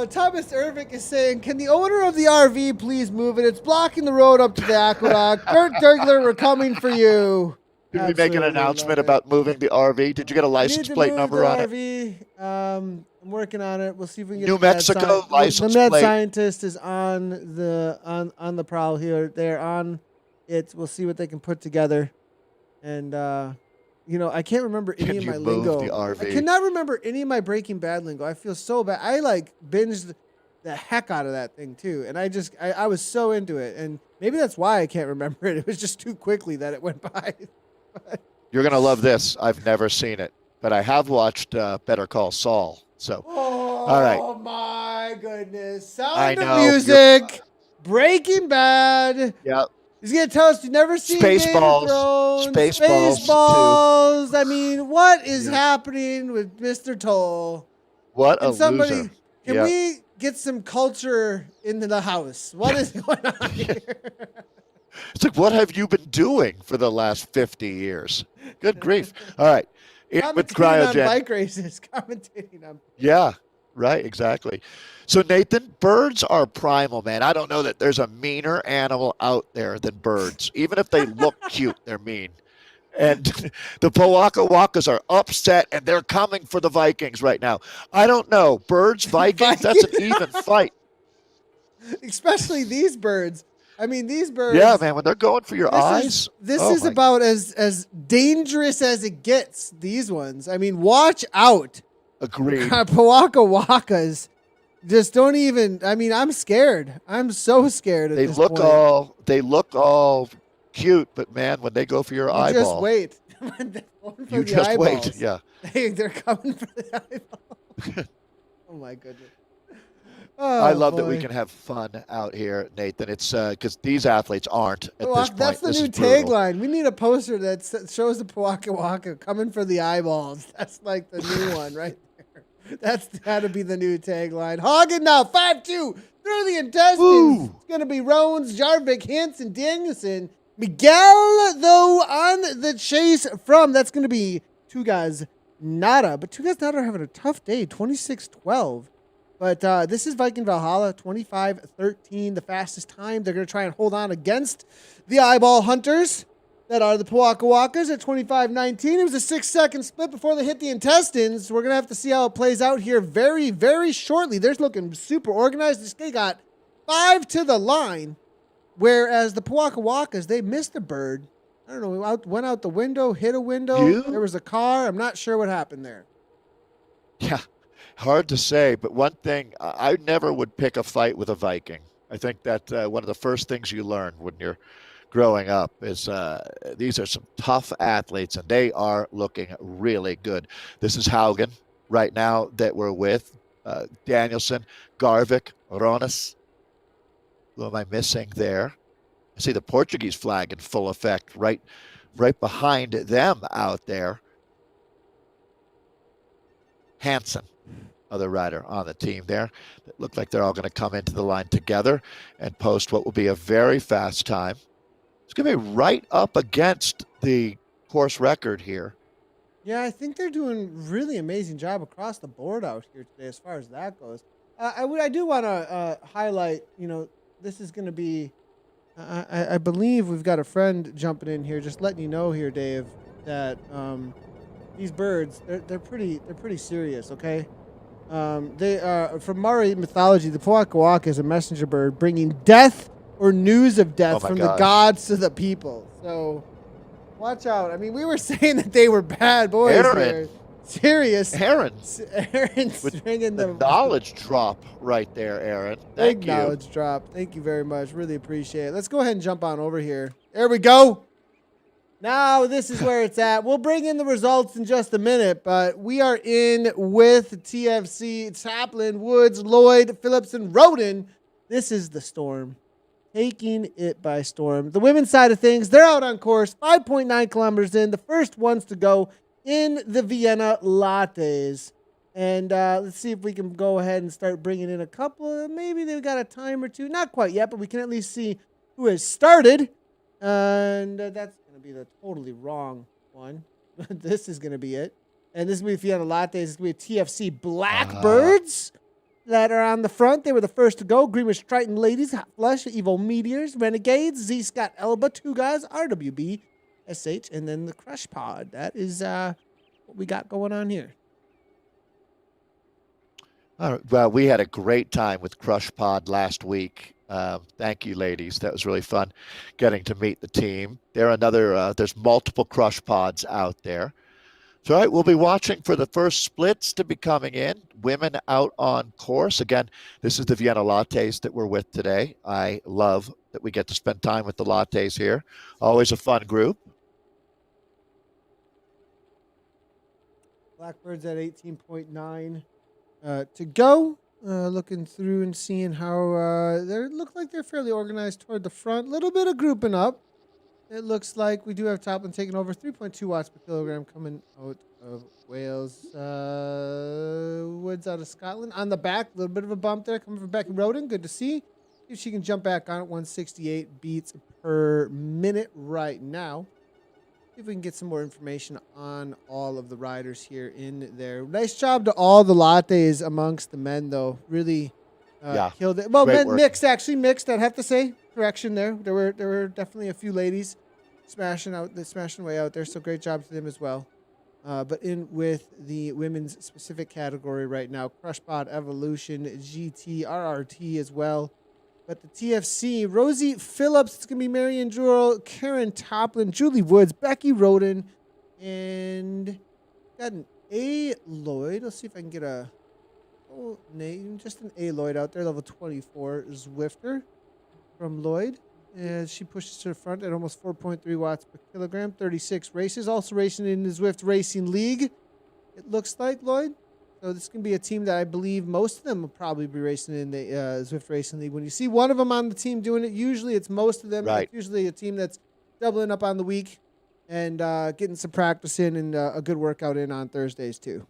Thomas Ervik is saying, can the owner of the RV please move it? It's blocking the road up to the aqueduct. Kurt Dergler, we're coming for you. Did we make an announcement about moving the RV? Did you get a license plate number on it? RV. I'm working on it. We'll see if we can get New Mexico license plate. The plate. Med Scientist is on the prowl here. They're on it. We'll see what they can put together. And I can't remember any of my lingo. The RV? I cannot remember any of my Breaking Bad lingo. I feel so bad. I binged the heck out of that thing too, and I was so into it. And maybe that's why I can't remember it. It was just too quickly that it went by. You're gonna love this. I've never seen it, but I have watched Better Call Saul. So, all right. Oh my goodness! Sound of Music, Breaking Bad. Yep. He's gonna tell us you've never seen Spaceballs. Spaceballs. I mean, what is happening with Mr. Towle? What a loser! Can we get some culture into the house? What is going on here? It's like, what have you been doing for the last 50 years? Good grief! All right, with Cryogen. On bike races, commentating on. Yeah, right, exactly. So, Nathan, birds are primal, man. I don't know that there's a meaner animal out there than birds. Even if they look cute, they're mean. And the Powaka Wakas are upset, and they're coming for the Vikings right now. I don't know. Birds, Vikings, that's an even fight. Especially these birds. I mean, these birds. Yeah, man, when they're going for your eyes. This is about as dangerous as it gets, these ones. I mean, watch out. Agreed. Powaka Wakas. Just don't even. I mean, I'm scared. I'm so scared. They look all cute, but man, when they go for your eyeball, just wait. You just wait. Yeah, they're coming for the eyeball. Oh my goodness. Oh, I love that we can have fun out here, Nathan. It's because these athletes aren't at this point. That's the new tagline. We need a poster that shows the Powaka Waka coming for the eyeballs. That's like the new one right there. That's got to be the new tagline. Hagen now, 5-2 through the intestines. Woo. It's going to be Rones, Jarvik, Hansen, Danielson. Miguel, though, on the chase from. That's going to be Two Guys Nada. But Two Guys Nada are having a tough day, 26-12. But this is Viking Valhalla, 25-13, the fastest time. They're going to try and hold on against the Eyeball Hunters that are the Powaka Wakas at 25-19. It was a 6-second split before they hit the intestines. We're going to have to see how it plays out here very, very shortly. They're looking super organized. They got 5 to the line, whereas the Powaka Wakas, they missed a bird. I don't know, went out the window, hit a window. There was a car. I'm not sure what happened there. Yeah. Hard to say, but one thing, I never would pick a fight with a Viking. I think that one of the first things you learn when you're growing up is these are some tough athletes, and they are looking really good. This is Haugen right now that we're with. Danielson, Garvik, Ronas. Who am I missing there? I see the Portuguese flag in full effect right behind them out there. Hansen, other rider on the team there. It looked like they're all going to come into the line together and post what will be a very fast time. It's going to be right up against the course record here. Yeah, I think they're doing a really amazing job across the board out here today as far as that goes. I do want to highlight, this is going to be, I believe we've got a friend jumping in here, just letting you know here, Dave, that these birds, they're pretty serious, okay? They are from Maori mythology. The Powaka Waka is a messenger bird bringing death or news of death from the gods to the people. So watch out. I mean, we were saying that they were bad boys. They're serious. Aaron's bringing the knowledge drop right there, Aaron. Thank you. Knowledge drop. Thank you very much. Really appreciate it. Let's go ahead and jump on over here. There we go. Now this is where it's at. We'll bring in the results in just a minute, but we are in with TFC, Taplin, Woods, Lloyd, Phillips, and Roden. This is the Storm, taking it by storm. The women's side of things, they're out on course, 5.9 kilometers in, the first ones to go in the Vienna Lattes. And let's see if we can go ahead and start bringing in a couple. Maybe they've got a time or two. Not quite yet, but we can at least see who has started. And that's going to be the totally wrong one. This is going to be it. And this is going to be Vienna Lattes. This is going to be TFC Blackbirds that are on the front. They were the first to go. Greenwich Triton Ladies, Hot Flush, Evil Meteors, Renegades, Z Scott Elba, two guys, RWB, SH, and then the Crush Pod. That is what we got going on here. All right. Well, we had a great time with Crush Pod last week. Thank you, ladies. That was really fun getting to meet the team. There's multiple Crush Pods out there. So, all right, we'll be watching for the first splits to be coming in. Women out on course. Again, this is the Vienna Lattes that we're with today. I love that we get to spend time with the Lattes here. Always a fun group. Blackbirds at 18.9 to go. Looking through and seeing how they look like they're fairly organized toward the front. A little bit of grouping up. It looks like we do have Toplin taking over 3.2 watts per kilogram coming out of Wales. Woods out of Scotland. On the back, a little bit of a bump there coming from Becky Roden. Good to see. See if she can jump back on it. 168 beats per minute right now. See if we can get some more information on all of the riders here in there. Nice job to all the Lattes amongst the men, though. Really killed it. Well, men mixed, actually mixed. I'd have to say. Correction there. There were definitely a few ladies smashing way out there. So great job to them as well. But in with the women's specific category right now, Crush Pod, Evolution, GT, RRT as well. But the TFC, Rosie Phillips, it's going to be Marion Jewell, Karen Toplin, Julie Woods, Becky Roden, and got an A. Lloyd. Let's see if I can get a whole name. Just an A. Lloyd out there, level 24, Zwifter from Lloyd. And she pushes to the front at almost 4.3 watts per kilogram, 36 races. Also racing in the Zwift Racing League, it looks like, Lloyd. So this can be a team that I believe most of them will probably be racing in the Zwift Racing League. When you see one of them on the team doing it, usually it's most of them. Right. It's usually a team that's doubling up on the week and getting some practice in and a good workout in on Thursdays too.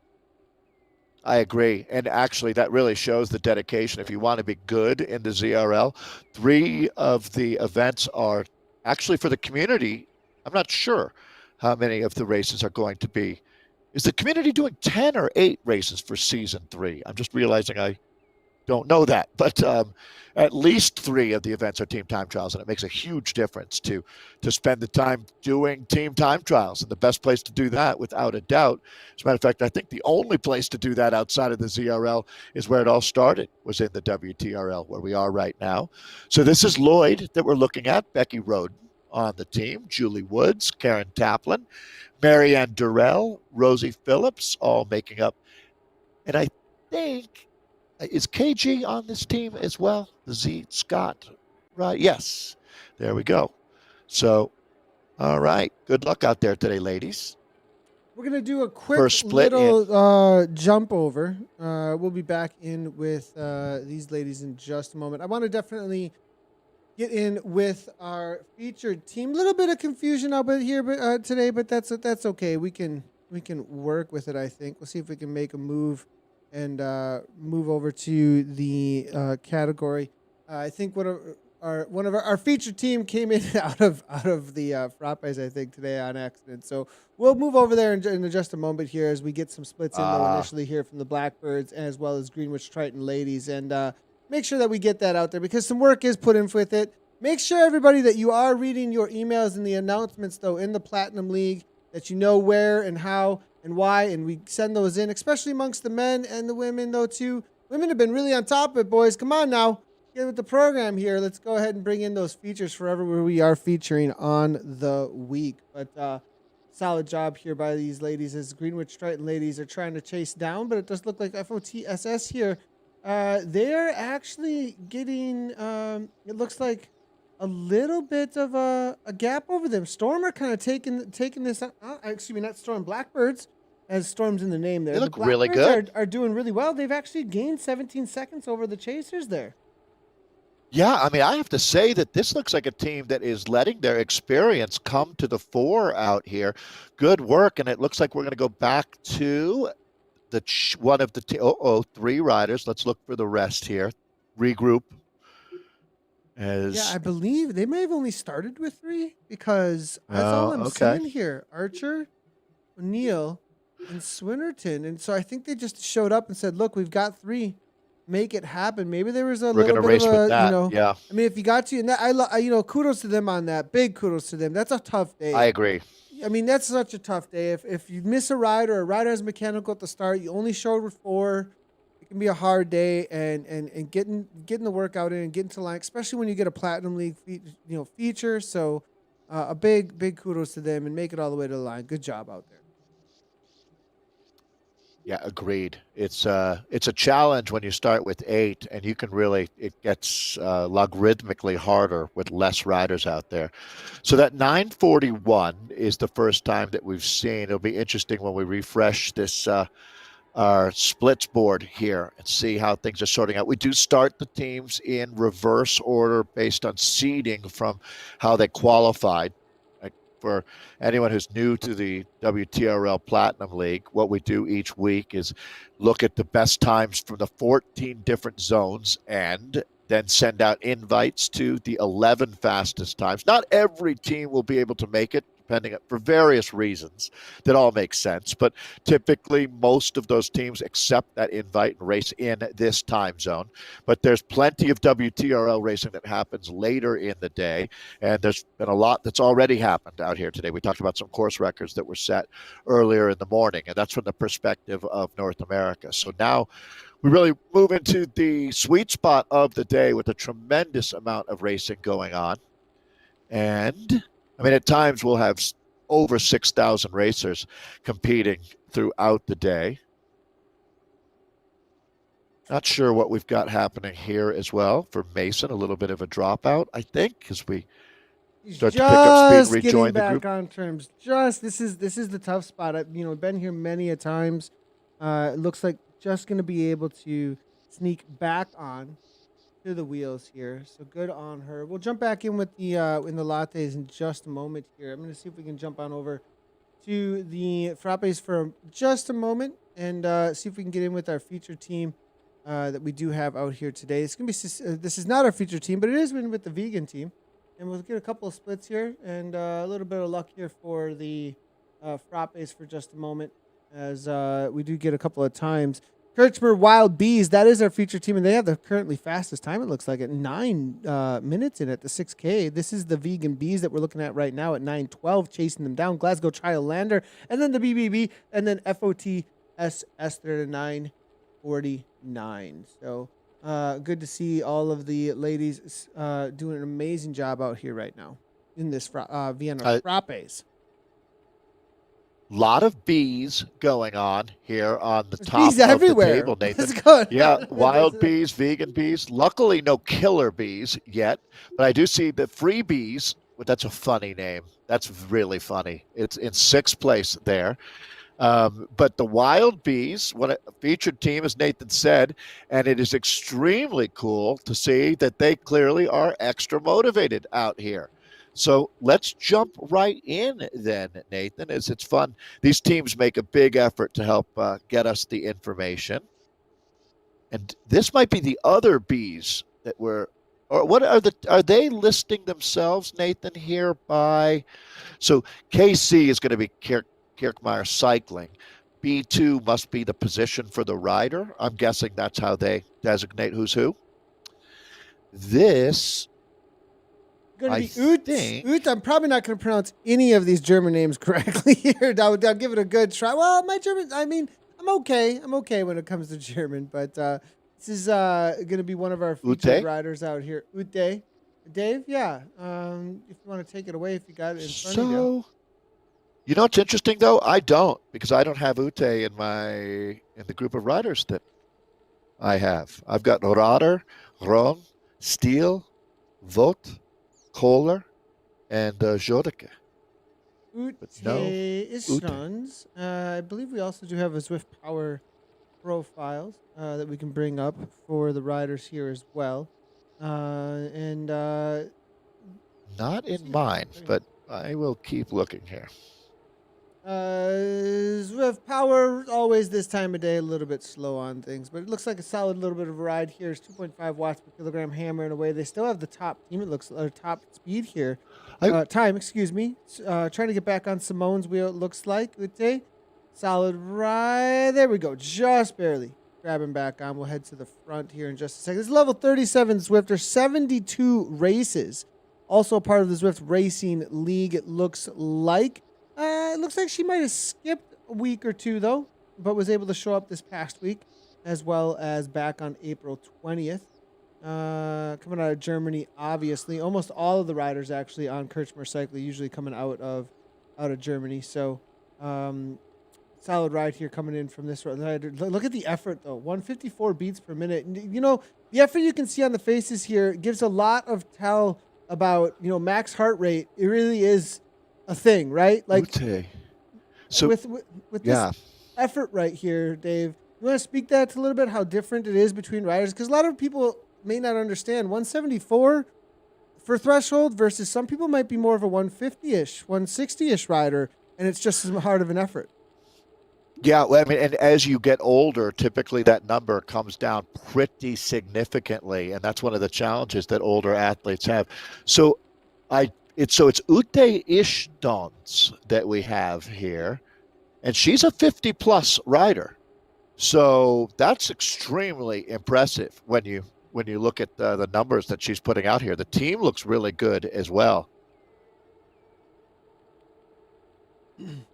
I agree. And actually, that really shows the dedication. If you want to be good in the ZRL, 3 of the events are actually for the community. I'm not sure how many of the races are going to be. Is the community doing 10 or 8 races for season 3? I'm just realizing I don't know that. But at least 3 of the events are team time trials, and it makes a huge difference to spend the time doing team time trials. And the best place to do that, without a doubt, as a matter of fact, I think the only place to do that outside of the ZRL is where it all started, was in the WTRL, where we are right now. So this is Lloyd that we're looking at, Becky Roden on the team, Julie Woods, Karen Taplin, Marianne Durrell, Rosie Phillips, all making up. And I think, is KG on this team as well? The Z Scott, right? Yes. There we go. So, all right. Good luck out there today, ladies. We're going to do a quick little jump over. We'll be back in with these ladies in just a moment. I want to definitely get in with our featured team. A little bit of confusion out here today, but that's okay. We can work with it, I think. We'll see if we can make a move and move over to the category. I think one of our featured team came in out of the Frappes, I think, today on accident. So we'll move over there in just a moment here as we get some splits in though initially here from the Blackbirds as well as Greenwich Triton ladies, and make sure that we get that out there because some work is put in with it. Make sure, everybody, that you are reading your emails and the announcements, though, in the Platinum League, that you know where and how and why, and we send those in, especially amongst the men and the women, though, too. Women have been really on top of it, boys. Come on now. Get with the program here. Let's go ahead and bring in those features forever where we are featuring on the week. But solid job here by these ladies as Greenwich Triton ladies are trying to chase down, but it does look like FOTSS here. They're actually getting, it looks like a little bit of a gap over them. Storm are kind of taking this. Excuse me, not Storm. Blackbirds, as Storm's in the name there. They The look really Blackbirds good. are doing really well. They've actually gained 17 seconds over the Chasers there. Yeah, I mean, I have to say that this looks like a team that is letting their experience come to the fore out here. Good work, and it looks like we're going to go back to one of the three riders. Let's look for the rest here. Regroup. Yeah, I As believe they may have only started with 3 because that's all I'm okay. seeing here. Archer, O'Neill, and Swinnerton. And so I think they just showed up and said, look, we've got 3. Make it happen. Maybe there was a We're little going to bit of race with a, that. Yeah, I mean, if you got to, and that, kudos to them on that. Big kudos to them. That's a tough day. I agree. I mean, that's such a tough day. If you miss a ride or a rider has mechanical at the start, you only showed with 4. It can be a hard day, and getting the workout in and getting to line, especially when you get a platinum league feature. So a big kudos to them and make it all the way to the line. Good job out there. Yeah, agreed. It's a challenge when you start with 8, and you can really, it gets logarithmically harder with less riders out there. So that 941 is the first time that we've seen. It'll be interesting when we refresh this our splits board here and see how things are sorting out. We do start the teams in reverse order based on seeding from how they qualified. For anyone who's new to the WTRL Platinum League, what we do each week is look at the best times from the 14 different zones and then send out invites to the 11 fastest times. Not every team will be able to make it, depending for various reasons that all make sense. But typically, most of those teams accept that invite and race in this time zone. But there's plenty of WTRL racing that happens later in the day, and there's been a lot that's already happened out here today. We talked about some course records that were set earlier in the morning, and that's from the perspective of North America. So now we really move into the sweet spot of the day with a tremendous amount of racing going on. And I mean, at times we'll have over 6,000 racers competing throughout the day. Not sure what we've got happening here as well for Mason. A little bit of a dropout, I think, as we start to pick up speed and rejoin the group. On terms. This is the tough spot. I've been here many a times. It looks like just going to be able to sneak back on to the wheels here. So good on her. We'll jump back in with the lattes in just a moment here. I'm going to see if we can jump on over to the frappes for just a moment and see if we can get in with our feature team that we do have out here today. It's going to be this is not our feature team, but it is with the vegan team. And we'll get a couple of splits here and a little bit of luck here for the frappes for just a moment as we do get a couple of times. Kirchmer Wild Bees, that is our feature team, and they have the currently fastest time, it looks like, at 9 minutes in at the 6K. This is the Vegan Bees that we're looking at right now at 9:12, chasing them down. Glasgow Trial Lander, and then the BBB, and then FOTS Esther at 9:49. So good to see all of the ladies doing an amazing job out here right now in this Vienna Frappes. Lot of bees going on here on the top of everywhere. The table, Nathan. Yeah, wild bees, vegan bees. Luckily, no killer bees yet, but I do see the free bees. That's a funny name. That's really funny. It's in 6th place there. But the wild bees, what a featured team, as Nathan said, and it is extremely cool to see that they clearly are extra motivated out here. So let's jump right in then, Nathan, as it's fun. These teams make a big effort to help get us the information. And this might be the other bees that were, or what are they listing themselves, Nathan, here by, so KC is going to be Kirkmeyer Cycling. B2 must be the position for the rider. I'm guessing that's how they designate who's who. This going to be Ut. I'm probably not going to pronounce any of these German names correctly here. I'll give it a good try. Well, my German, I mean, I'm okay. I'm okay when it comes to German, but this is going to be one of our featured riders out here. Ute. Dave, yeah. If you want to take it away, if you got it in front of you. You know what's interesting though? I don't, because I don't have Ute in the group of riders that I have. I've got Roder, Ron, Steele, Vogt, Kohler and Jodeke. Ute no Ishrans. I believe we also do have a Zwift Power profiles that we can bring up for the riders here as well. And Not let's in see if we mine, can bring but I will keep looking here. Zwift Power, always this time of day, a little bit slow on things, but it looks like a solid little bit of a ride here. It's 2.5 watts per kilogram hammering away. They still have the top team, it looks, or top speed here. Time, excuse me. Trying to get back on Simone's wheel, it looks like. Ute, solid ride. There we go. Just barely grabbing back on. We'll head to the front here in just a second. This is level 37 Zwifter, 72 races. Also part of the Zwift Racing League, it looks like. It looks like she might have skipped a week or two, though, but was able to show up this past week, as well as back on April 20th. Coming out of Germany, obviously. Almost all of the riders, actually, on Kirchmer Cycle, usually coming out of Germany. So, solid ride here coming in from this rider. Look at the effort, though. 154 beats per minute. You know, the effort you can see on the faces here gives a lot of tell about, max heart rate. It really is a thing, right? Like so with this effort right here, Dave, you want to speak that to a little bit how different it is between riders? Because a lot of people may not understand 174 for threshold versus some people might be more of a 150-ish, 160-ish rider, and it's just as hard of an effort. Yeah, well, I mean, and as you get older, typically that number comes down pretty significantly, and that's one of the challenges that older athletes have. So it's Ute Ishdons that we have here, and she's a 50-plus rider. So that's extremely impressive when you look at the numbers that she's putting out here. The team looks really good as well. See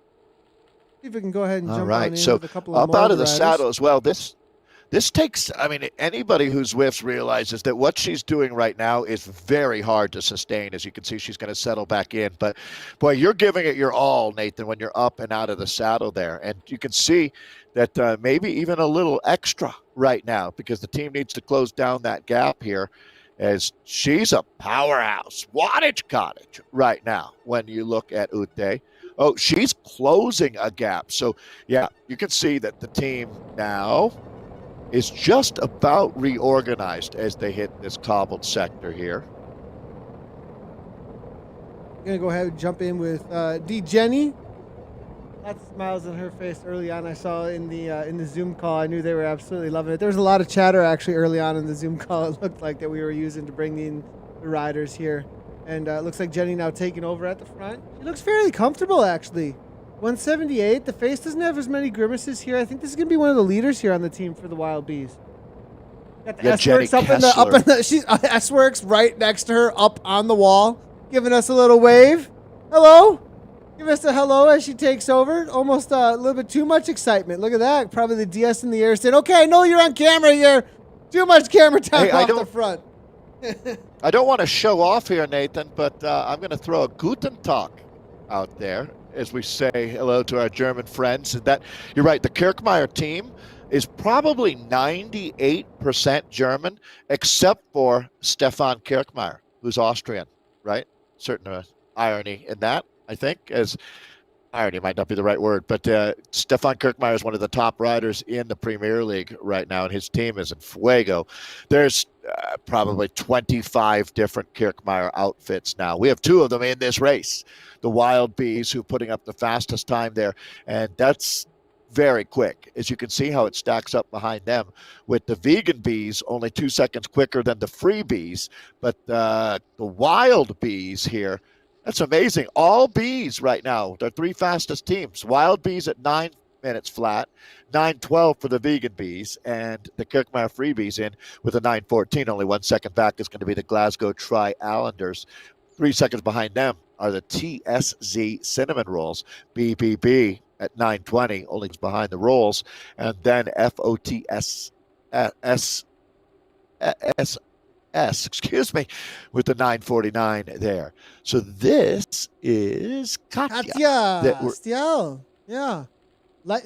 if we can go ahead and jump on in so with a couple of up more out of the riders. saddle as well. This takes, I mean, anybody who Zwifts realizes that what she's doing right now is very hard to sustain. As you can see, she's going to settle back in. But, boy, you're giving it your all, Nathan, when you're up and out of the saddle there. And you can see that maybe even a little extra right now because the team needs to close down that gap here as she's a powerhouse. Wattage cottage right now when you look at Ute. Oh, she's closing a gap. So, yeah, you can see that the team now is just about reorganized as they hit this cobbled sector here. I'm going to go ahead and jump in with D. Jenny. Lots of smiles on her face early on. I saw in the Zoom call. I knew they were absolutely loving it. There was a lot of chatter actually early on in the Zoom call. It looked like that we were using to bring in the riders here. And it looks like Jenny now taking over at the front. She looks fairly comfortable actually. 178. The face doesn't have as many grimaces here. I think this is going to be one of the leaders here on the team for the Wild Bees. Got the S-Works up in the she's S-Works right next to her up on the wall, giving us a little wave. Hello. Give us a hello as she takes over. Almost a little bit too much excitement. Look at that. Probably the DS in the air saying, okay, I know you're on camera here. Too much camera time off the front. I don't want to show off here, Nathan, but I'm going to throw a Guten Tag out there as we say hello to our German friends. That you're right. The Kirchmeier team is probably 98% German, except for Stefan Kirchmeier, who's Austrian, right? Certain irony in that, I think, as irony might not be the right word, but Stefan Kirchmeier is one of the top riders in the Premier League right now, and his team is in fuego. There's probably 25 different Kirchmeier outfits now. We have two of them in this race, the Wild Bees, who are putting up the fastest time there, and that's very quick. As you can see how it stacks up behind them, with the Vegan Bees only 2 seconds quicker than the Free Bees, but the Wild Bees here, that's amazing. All bees right now, they're three fastest teams. Wild Bees at 9 minutes flat, 9:12 for the Vegan Bees, and the Kirchmeier Free Bees in with a 9:14. Only 1 second back is going to be the Glasgow Tri-Islanders. 3 seconds behind them are the TSZ Cinnamon Rolls. BBB at 9:20, only behind the Rolls, and then FOTS excuse me, with the 9:49 there. So this is Katja Stiel. Yeah.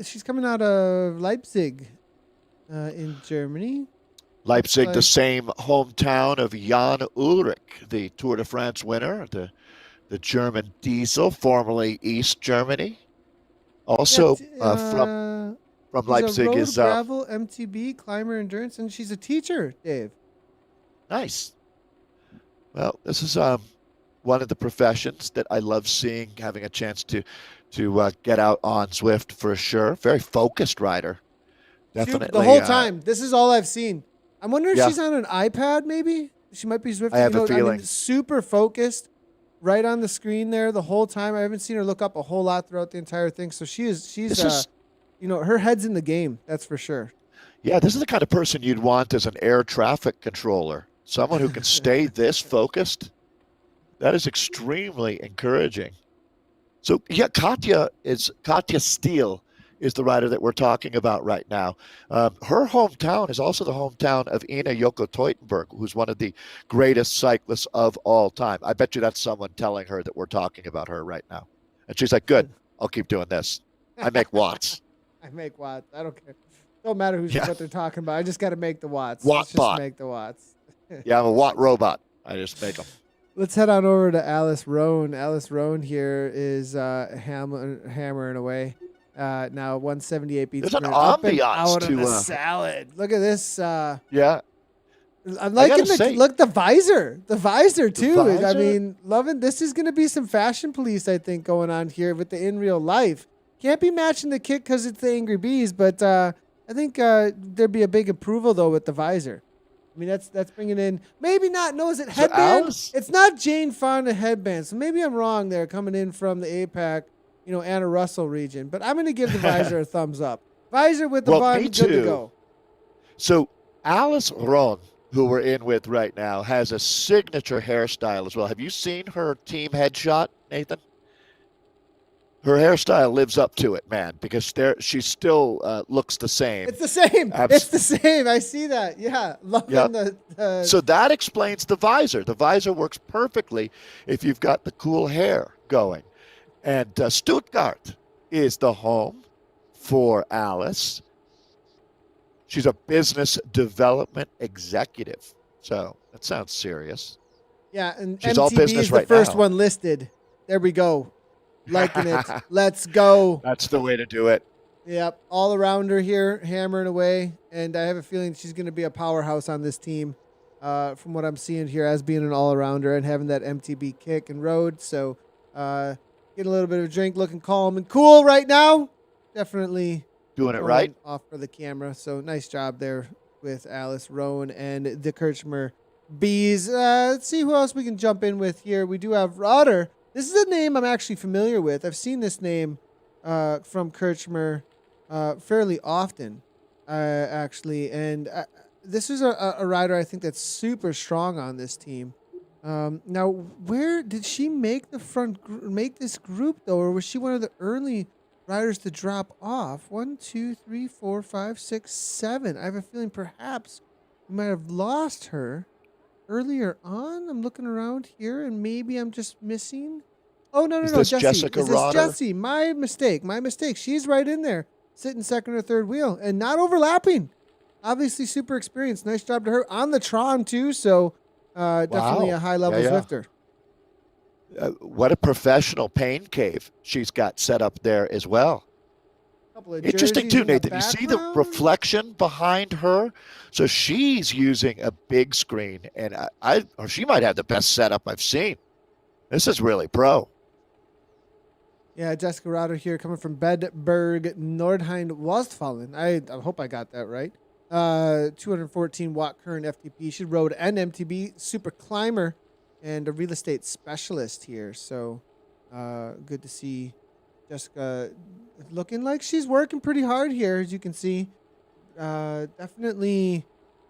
She's coming out of Leipzig in Germany. Leipzig, the like same hometown of Jan Ulrich, the Tour de France winner, the German Diesel, formerly East Germany. yeah, Also from she's a Leipzig road is gravel MTB climber endurance, and she's a teacher, Dave. nice. Well, this is one of the professions that I love seeing, having a chance to get out on Zwift for sure. Very focused rider, The definitely. whole time. This is all I've seen. I'm wondering if Yeah, she's on an iPad, maybe. She might be I Zwifting. have a I mean, feeling. super focused, right on the screen there the whole time. I haven't seen her look up a whole lot throughout the entire thing. So she's This is her head's in the game. That's for sure. Yeah, this is the kind of person you'd want as an air traffic controller. Someone who can stay this focused. That is extremely encouraging. So yeah, Katja Steele is the rider that we're talking about right now. Her hometown is also the hometown of Ina Joko Teutenberg, who's one of the greatest cyclists of all time. I bet you that's someone telling her that we're talking about her right now. And she's like, good, I'll keep doing this. I make watts. I make watts. I don't care. Don't matter what they're talking about. I just got to make the watts. Watt Let's just bot. make the watts. Yeah, I'm a watt robot. I just make them. Let's head on over to Alice Roan. Alice Roan here is hammering away. Now 178 beats. There's an up and ambiance out of to the salad. Look at this. Yeah. I'm liking the visor. The visor too. visor? I mean, loving. This is going to be some fashion police, I think, going on here with the in real life. Can't be matching the kit because it's the Angry Bees, but I think there'd be a big approval though with the visor. I mean, that's bringing in maybe not. No, is it headband? It's not Jane Fonda headband, so maybe I'm wrong there. Coming in from the APAC, Anna Russell region, but I'm going to give the visor a thumbs up. Visor with the bun, good to go. So Alice Roan, who we're in with right now, has a signature hairstyle as well. Have you seen her team headshot, Nathan? Her hairstyle lives up to it, man, because she still looks the same. It's the same. It's the same. I see that. Yeah. Loving the So that explains the visor. The visor works perfectly if you've got the cool hair going. And Stuttgart is the home for Alice. She's a business development executive. So that sounds serious. Yeah, and she's MTB all business is the right first now. one listed. There we go. Liking it. Let's go. That's the way to do it. Yep. All around her here, hammering away. And I have a feeling she's going to be a powerhouse on this team from what I'm seeing here as being an all-arounder and having that MTB kick and road. So getting a little bit of a drink, looking calm and cool right now. Definitely doing it right. Off for the camera. So nice job there with Alice Roan and the Kirchmer Bees. Let's see who else we can jump in with here. We do have Rotter. This is a name I'm actually familiar with. I've seen this name from Kirchmer fairly often, actually. And this is a rider I think that's super strong on this team. Now, where did she make this group, though? Or was she one of the early riders to drop off? 1, 2, 3, 4, 5, 6, 7. I have a feeling perhaps we might have lost her earlier on. I'm looking around here, and maybe I'm just missing. Oh, no, Jesse. Jessica Is this Rotter? Jesse? My mistake. She's right in there, sitting second or third wheel, and not overlapping. Obviously, super experienced. Nice job to her on the Tron, too, so definitely a high-level Zwifter. What a professional pain cave she's got set up there as well. Interesting too, Nathan. You see the reflection behind her? So she's using a big screen, and or she might have the best setup I've seen. This is really pro. Yeah, Jessica Rotter here, coming from Bedburg, Nordrhein-Westfalen. I hope I got that right. 214 watt current FTP. She rode an MTB super climber and a real estate specialist here. So good to see Jessica looking like she's working pretty hard here, as you can see. Definitely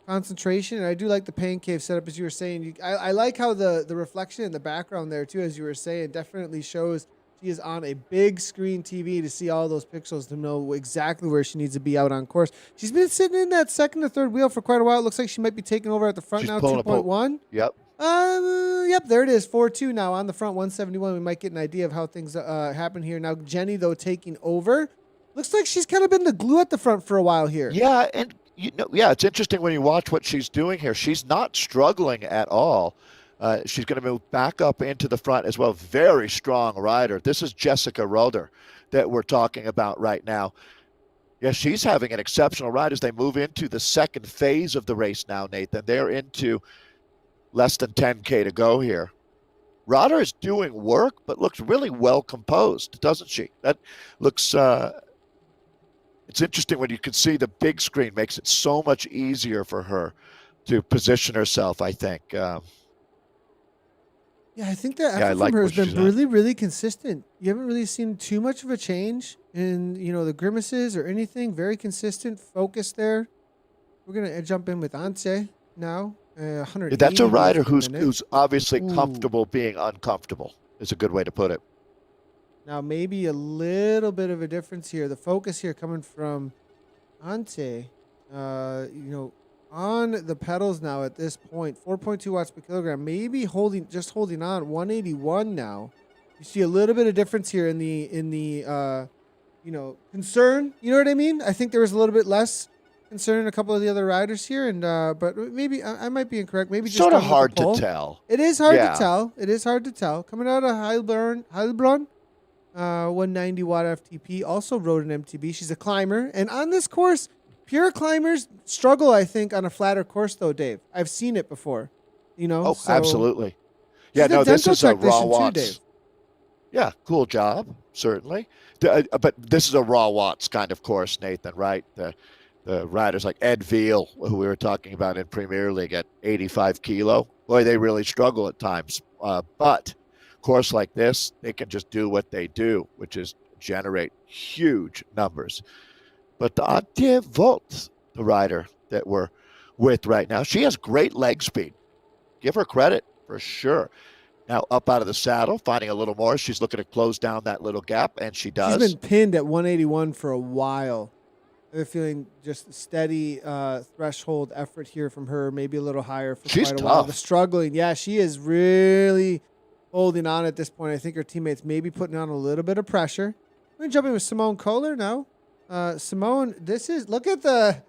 concentration. And I do like the pain cave setup, as you were saying. I like how the reflection in the background there, too, as you were saying, definitely shows she is on a big screen TV to see all those pixels to know exactly where she needs to be out on course. She's been sitting in that second or third wheel for quite a while. It looks like she might be taking over at the front now, 2.1. Yep. Yep, there it is, 4.2 now on the front, 171. We might get an idea of how things happen here. Now, Jenny, though, taking over. Looks like she's kind of been the glue at the front for a while here. Yeah, and Yeah, it's interesting when you watch what she's doing here. She's not struggling at all. She's going to move back up into the front as well. Very strong rider. This is Jessica Roeder that we're talking about right now. Yeah, she's having an exceptional ride as they move into the second phase of the race now, Nathan. They're into less than 10K to go here. Roeder is doing work, but looks really well composed, doesn't she? That looks it's interesting when you can see the big screen makes it so much easier for her to position herself, I think. Yeah, I think the I effort like from her what has been she's at. really, really consistent. You haven't really seen too much of a change in, the grimaces or anything. Very consistent, focus there. We're gonna jump in with Anse now. 180 That's a rider beats per minute. who's obviously Ooh. comfortable being uncomfortable, is a good way to put it. Now maybe a little bit of a difference here. The focus here coming from Ante, on the pedals now at this point, 4.2 watts per kilogram. Maybe holding on 181 now. You see a little bit of difference here in the concern. You know what I mean? I think there was a little bit less concern in a couple of the other riders here, and but maybe I might be incorrect. Maybe just Sort of done with the hard to poll. tell. It is hard Yeah. to tell. It is hard to tell. Coming out of Heilbronn, 190 watt FTP. Also rode an MTB. She's a climber, and on this course, pure climbers struggle. I think on a flatter course, though, Dave. I've seen it before. Oh, So absolutely. Yeah, she's a no, this dental is a raw technician too, watts. Dave. Yeah, cool job, certainly. But this is a raw watts kind of course, Nathan, right? The riders like Ed Veal, who we were talking about in Premier League at 85 kilo, boy, they really struggle at times. But course like this, they can just do what they do, which is generate huge numbers. But Antje Volt, the rider that we're with right now, she has great leg speed. Give her credit for sure. Now up out of the saddle, finding a little more. She's looking to close down that little gap, and she does. She's been pinned at 181 for a while. I have a feeling just steady threshold effort here from her, maybe a little higher for She's quite a while. tough. The struggling, yeah, she is really holding on at this point. I think her teammates may be putting on a little bit of pressure. We're gonna jump in with Simone Kohler now. Simone, look at the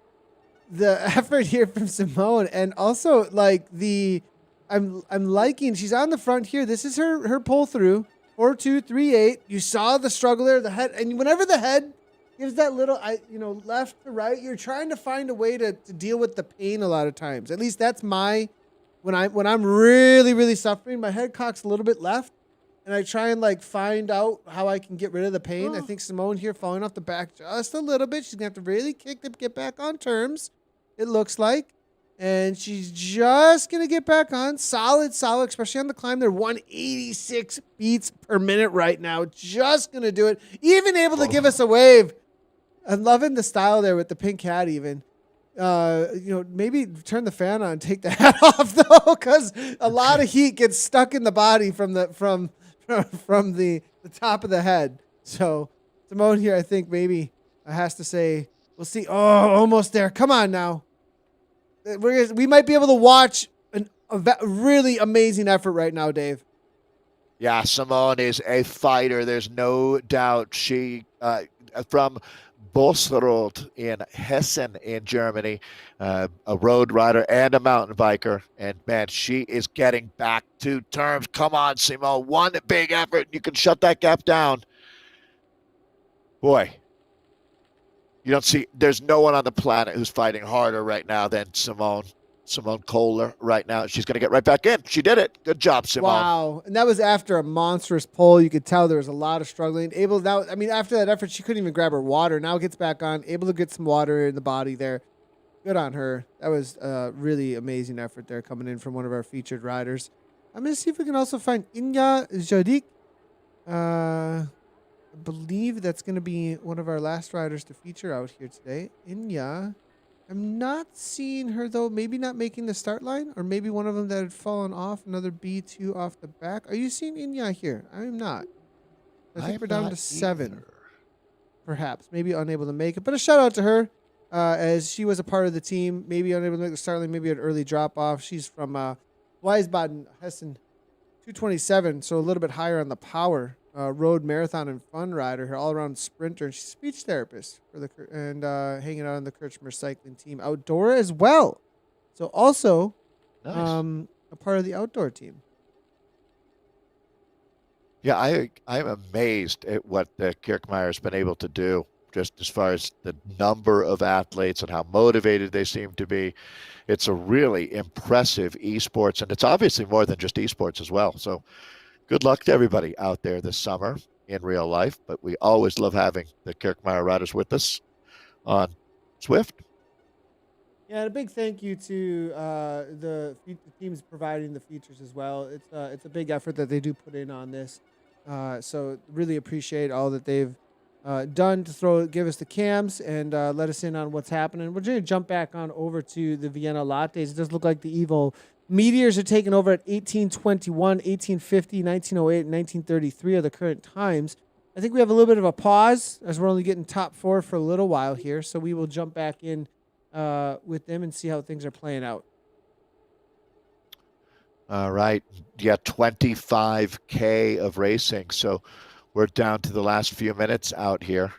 effort here from Simone, and also like I'm liking. She's on the front here. This is her pull through 4.238. You saw the struggle there, the head, and whenever the head gives that little, left to right, you're trying to find a way to deal with the pain a lot of times. At least that's when I'm really, really suffering, my head cocks a little bit left, and I try and find out how I can get rid of the pain. I think Simone here falling off the back just a little bit. She's gonna have to really kick to get back on terms, it looks like. And she's just going to get back on. Solid, especially on the climb. They're 186 beats per minute right now. Just going to do it. Even able to give us a wave. I'm loving the style there with the pink hat even. Maybe turn the fan on and take the hat off, though, because a lot of heat gets stuck in the body from the top of the head. So Simone here, I think maybe has to say, we'll see. Oh, almost there. Come on now. We might be able to watch a really amazing effort right now, Dave. Yeah, Simone is a fighter. There's no doubt. She from Bosrod in Hessen in Germany, a road rider and a mountain biker. And man, she is getting back to terms. Come on, Simone. One big effort. You can shut that gap down. Boy. There's no one on the planet who's fighting harder right now than Simone Kohler right now. She's going to get right back in. She did it. Good job, Simone. Wow. And that was after a monstrous pull. You could tell there was a lot of struggling. After that effort, she couldn't even grab her water. Now gets back on, able to get some water in the body there. Good on her. That was a really amazing effort there coming in from one of our featured riders. I'm going to see if we can also find Inya Jadik. I believe that's going to be one of our last riders to feature out here today. Inya. I'm not seeing her, though. Maybe not making the start line, or maybe one of them that had fallen off. Another B2 off the back. Are you seeing Inya here? I'm not. I think we're down to 7. Perhaps. Maybe unable to make it. But a shout out to her, as she was a part of the team. Maybe unable to make the start line. Maybe an early drop off. She's from Wiesbaden, Hessen. 227, so a little bit higher on the power road marathon and fun rider here, all around sprinter, and she's a speech therapist for the and hanging out on the Kirchner cycling team outdoor as well. So also Nice. a part of the outdoor team. Yeah, I'm amazed at what Kirkmeyer's been able to do, just as far as the number of athletes and how motivated they seem to be. It's a really impressive esports, and it's obviously more than just esports as well. So good luck to everybody out there this summer in real life. But we always love having the Kirkmeyer riders with us on Zwift. Yeah, and a big thank you to the teams providing the features as well. It's a big effort that they do put in on this. So really appreciate all that they've done to give us the cams and let us in on what's happening. We're going to jump back on over to the Vienna Lattes. It does look like the Evo Meteors are taking over at 1821, 1850, 1908, and 1933 are the current times. I think we have a little bit of a pause as we're only getting top four for a little while here. So we will jump back in with them and see how things are playing out. All right. Yeah, 25K of racing. So we're down to the last few minutes out here.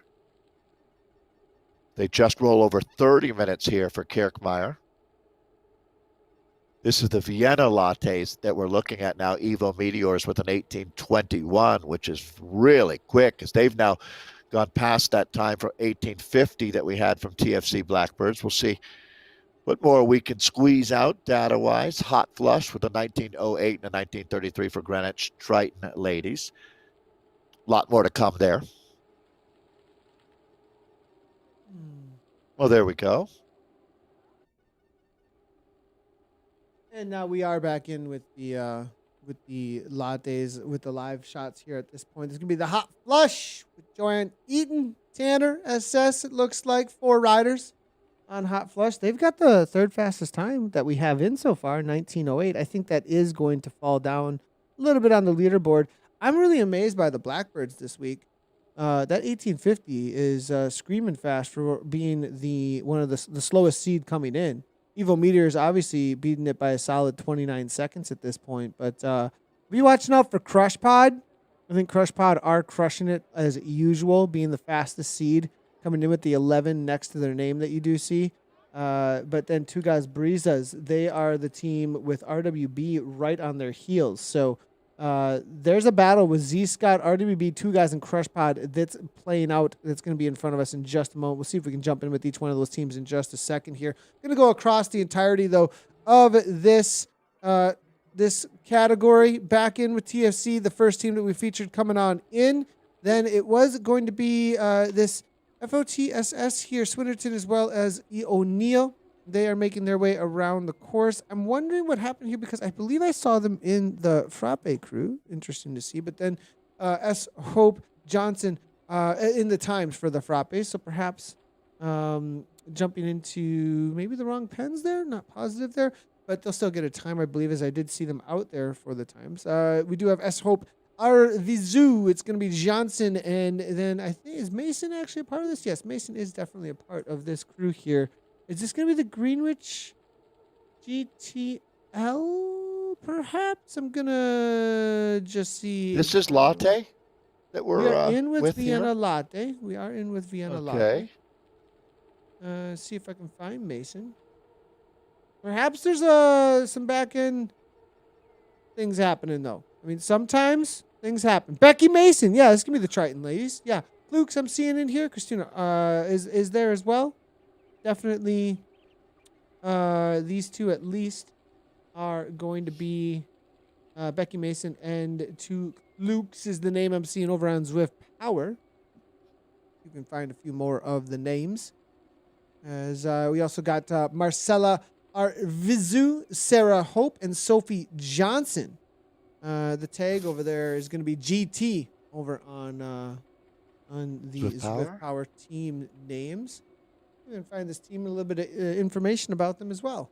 They just roll over 30 minutes here for Kirkmeyer. This is the Vienna Lattes that we're looking at now, Evo Meteors with an 1821, which is really quick because they've now gone past that time for 1850 that we had from TFC Blackbirds. We'll see what more we can squeeze out data-wise. Hot flush with a 1908 and a 1933 for Greenwich Triton ladies. A lot more to come there. Well, there we go. And now we are back in with the lattes with the live shots here at this point. There's gonna be the hot flush with Joanne Eaton, Tanner, SS. It looks like 4 riders on hot flush. They've got the third fastest time that we have in so far, 1908. I think that is going to fall down a little bit on the leaderboard. I'm really amazed by the Blackbirds this week. That 1850 is screaming fast for being one of the slowest seed coming in. Evo Meteor is obviously beating it by a solid 29 seconds at this point. But be watching out for Crush Pod. I think Crush Pod are crushing it as usual, being the fastest seed, coming in with the 11 next to their name that you do see. But then Two Guys Brisas, they are the team with RWB right on their heels. So there's a battle with Z Scott, RWB, Two Guys, and Crush Pod that's playing out. That's going to be in front of us in just a moment. We'll see if we can jump in with each one of those teams in just a second here. Going to go across the entirety, though, of this this category. Back in with TFC, the first team that we featured coming on in. Then it was going to be this FOTSS here, Swinnerton, as well as E. O'Neill. They are making their way around the course. I'm wondering what happened here because I believe I saw them in the Frappe crew. Interesting to see. But then S. Hope Johnson in the times for the Frappe. So perhaps jumping into maybe the wrong pens there. Not positive there. But they'll still get a time, I believe, as I did see them out there for the times. We do have S. Hope R.V. It's going to be Johnson. And then I think, is Mason actually a part of this? Yes, Mason is definitely a part of this crew here. Is this going to be the Greenwich GTL, perhaps? I'm going to just see. This is Latte that We are in with Vienna here? Latte. We are in with Vienna Okay. Latte. See if I can find Mason. Perhaps there's some back-end things happening, though. I mean, sometimes things happen. Becky Mason. Yeah, this can be the Triton ladies. Yeah. Flukes I'm seeing in here. Christina is there as well. Definitely these two at least are going to be Becky Mason and Two Luke's is the name I'm seeing over on Zwift Power. You can find a few more of the names. As we also got Marcella R.V., Sarah Hope, and Sophie Johnson. The tag over there is going to be GT over on the Zwift Power team names. You can find this team a little bit of information about them as well.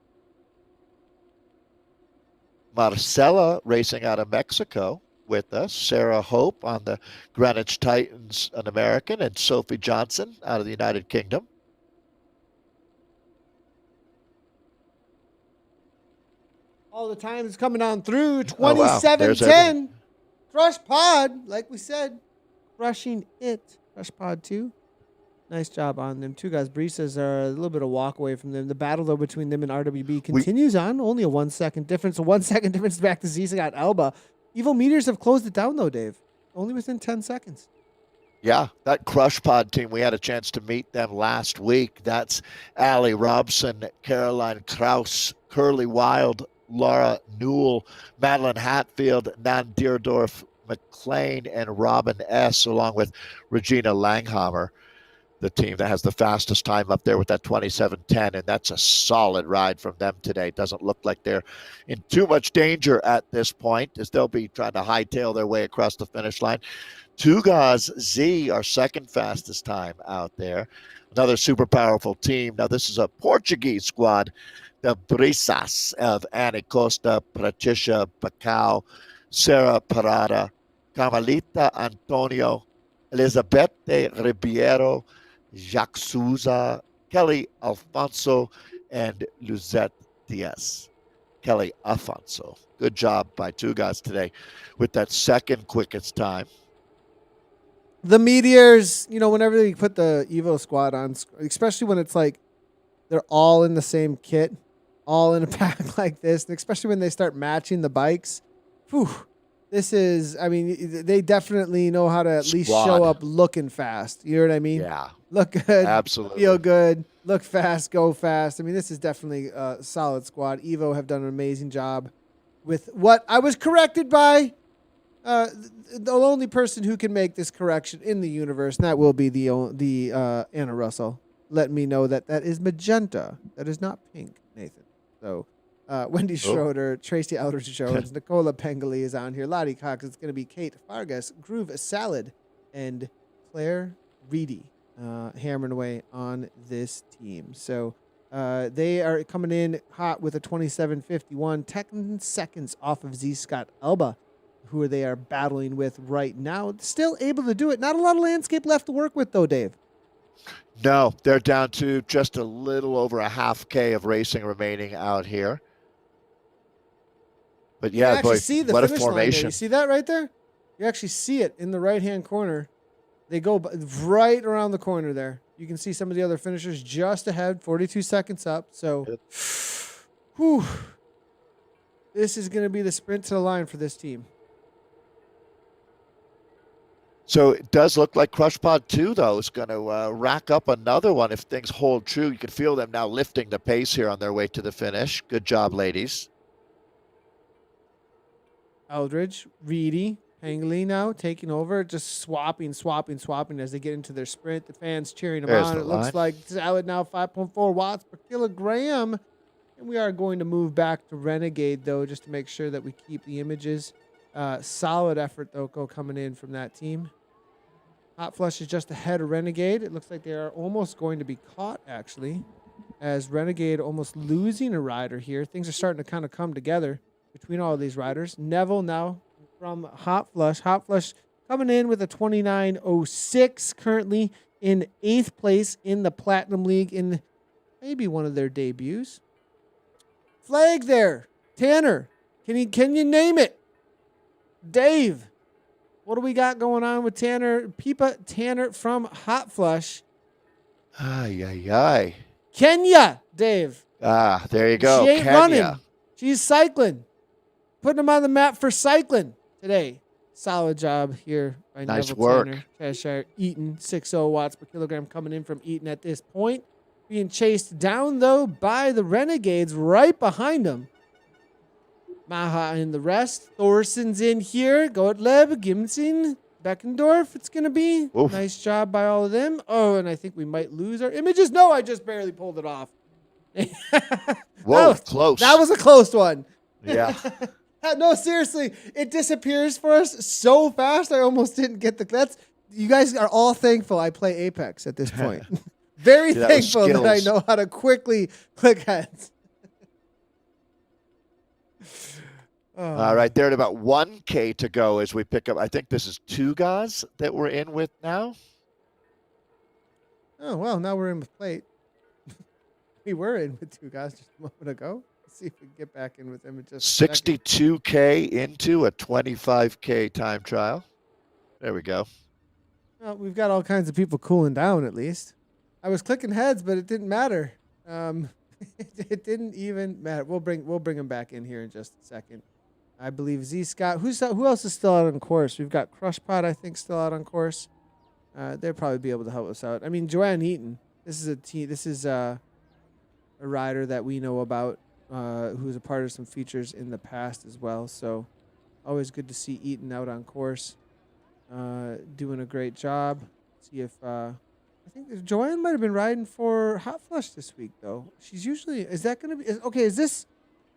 Marcella racing out of Mexico with us. Sarah Hope on the Greenwich Titans, an American, and Sophie Johnson out of the United Kingdom. All the time is coming on through 27:10. Crush Pod, like we said, crushing it. Crush Pod 2. Nice job on them. Two guys. Brisas are a little bit of walk away from them. The battle, though, between them and RWB continues on. Only a 1 second difference. A 1 second difference back to Zwift Alba. Evil Meteors have closed it down, though, Dave. Only within 10 seconds. Yeah, that Crush Pod team, we had a chance to meet them last week. That's Allie Robson, Caroline Kraus, Curly Wild, Laura Newell, Madeline Hatfield, Nan Deerdorf McLean, and Robin S., along with Regina Langhammer, the team that has the fastest time up there with that 27:10, and that's a solid ride from them today. Doesn't look like they're in too much danger at this point, as they'll be trying to hightail their way across the finish line. Tugas Z, our second fastest time out there. Another super powerful team. Now, this is a Portuguese squad. The Brisas of Annie Costa, Patricia Bacau, Sarah Parada, Carmelita Antonio, Elizabete Ribeiro, Jacques Souza, Kelly Alfonso, and Luzette Diaz. Kelly Alfonso. Good job by Tugas today with that second quickest time. The Meteors, whenever they put the Evo squad on, especially when it's like they're all in the same kit, all in a pack like this, and especially when they start matching the bikes, this is, they definitely know how to at least show up looking fast. You know what I mean? Yeah. Look good. Absolutely. Feel good. Look fast. Go fast. This is definitely a solid squad. Evo have done an amazing job with what I was corrected by. The only person who can make this correction in the universe, and that will be the Anna Russell. Let me know that is magenta. That is not pink, Nathan. So, Wendy Schroeder, Tracy Aldridge Jones, Nicola Pengoli is on here. Lottie Cox. It's going to be Kate Fargas, Groove Salad, and Claire Reedy hammering away on this team. So they are coming in hot with a 27:51, 10 seconds off of Z Scott Alba, who they are battling with right now. Still able to do it. Not a lot of landscape left to work with, though, Dave. No, they're down to just a little over a half K of racing remaining out here. But yeah, boy, what a formation. You see that right there? You actually see it in the right-hand corner. They go right around the corner there. You can see some of the other finishers just ahead, 42 seconds up. So, this is going to be the sprint to the line for this team. So it does look like Crush Pod 2, though, is going to rack up another one if things hold true. You can feel them now lifting the pace here on their way to the finish. Good job, ladies. Eldridge, Reedy, Pengoli now taking over, just swapping as they get into their sprint. The fans cheering them on. It looks like Salad now 5.4 watts per kilogram. And we are going to move back to Renegade, though, just to make sure that we keep the images. Solid effort, though, coming in from that team. Hot Flush is just ahead of Renegade. It looks like they are almost going to be caught, actually, as Renegade almost losing a rider here. Things are starting to kind of come together between all of these riders. Neville now from Hot Flush. Hot Flush coming in with a 29.06, currently in 8th place in the Platinum League in maybe one of their debuts. Flag there. Tanner, can you name it? Dave, what do we got going on with Tanner? Tanner from Hot Flush. Ay. Kenya, Dave. There you go. She ain't Kenya. running. She's cycling. Putting them on the map for cycling today. Solid job here by Nice Neville work. Tanner. Cheshire Eaton, 60 watts per kilogram coming in from Eaton at this point. Being chased down, though, by the Renegades right behind him. Maha and the rest. Thorson's in here. Gottlieb, Gimson, Beckendorf, it's going to be. Oof. Nice job by all of them. Oh, and I think we might lose our images. No, I just barely pulled it off. Whoa, close. That was a close one. Yeah. No, seriously. It disappears for us so fast, I almost didn't get you guys are all thankful I play Apex at this point. Very thankful that I know how to quickly click heads. All right, they're at about 1K to go as we pick up. I think this is Tugas that we're in with now. Oh, well, now we're in with Plate. We were in with Tugas just a moment ago. Let's see if we can get back in with him in just a second. 62K into a 25K time trial. There we go. Well, we've got all kinds of people cooling down at least. I was clicking heads, but it didn't matter. It didn't even matter. We'll bring him back in here in just a second. I believe Z Scott. Who else is still out on course? We've got Crush Pod, I think, still out on course. They'll probably be able to help us out. I mean, Joanne Eaton. This is a rider that we know about, who's a part of some features in the past as well. So always good to see Eaton out on course, doing a great job. See if I think Joanne might have been riding for Hot Flush this week though. She's usually is that going to be okay? Is this?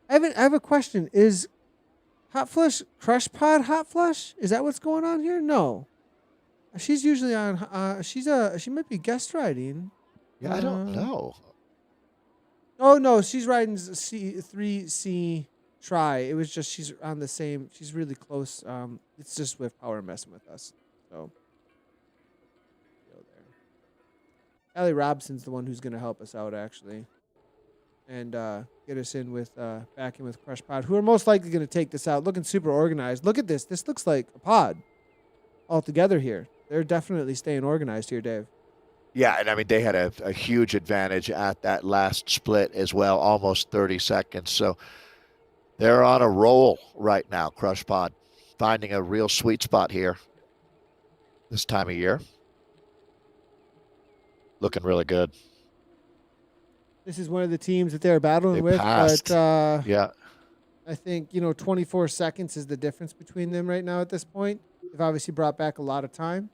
I have a question. Is Hot Flush Crush Pod Hot Flush? Is that what's going on here? No. She's usually on. She might be guest riding. Yeah, I don't know. Oh no, she's riding C3C Try. It was just she's on the same. She's really close. It's just Swift Power messing with us. So go there. Allie Robson's the one who's going to help us out actually, and get us in with back in with Crush Pod, who are most likely going to take this out. Looking super organized. Look at this. This looks like a pod all together here. They're definitely staying organized here, Dave. Yeah, and I mean, they had a huge advantage at that last split as well, almost 30 seconds. So they're on a roll right now, Crush Pod, finding a real sweet spot here this time of year. Looking really good. This is one of the teams that they're battling They with, passed. but Yeah. I think, 24 seconds is the difference between them right now at this point. They've obviously brought back a lot of time.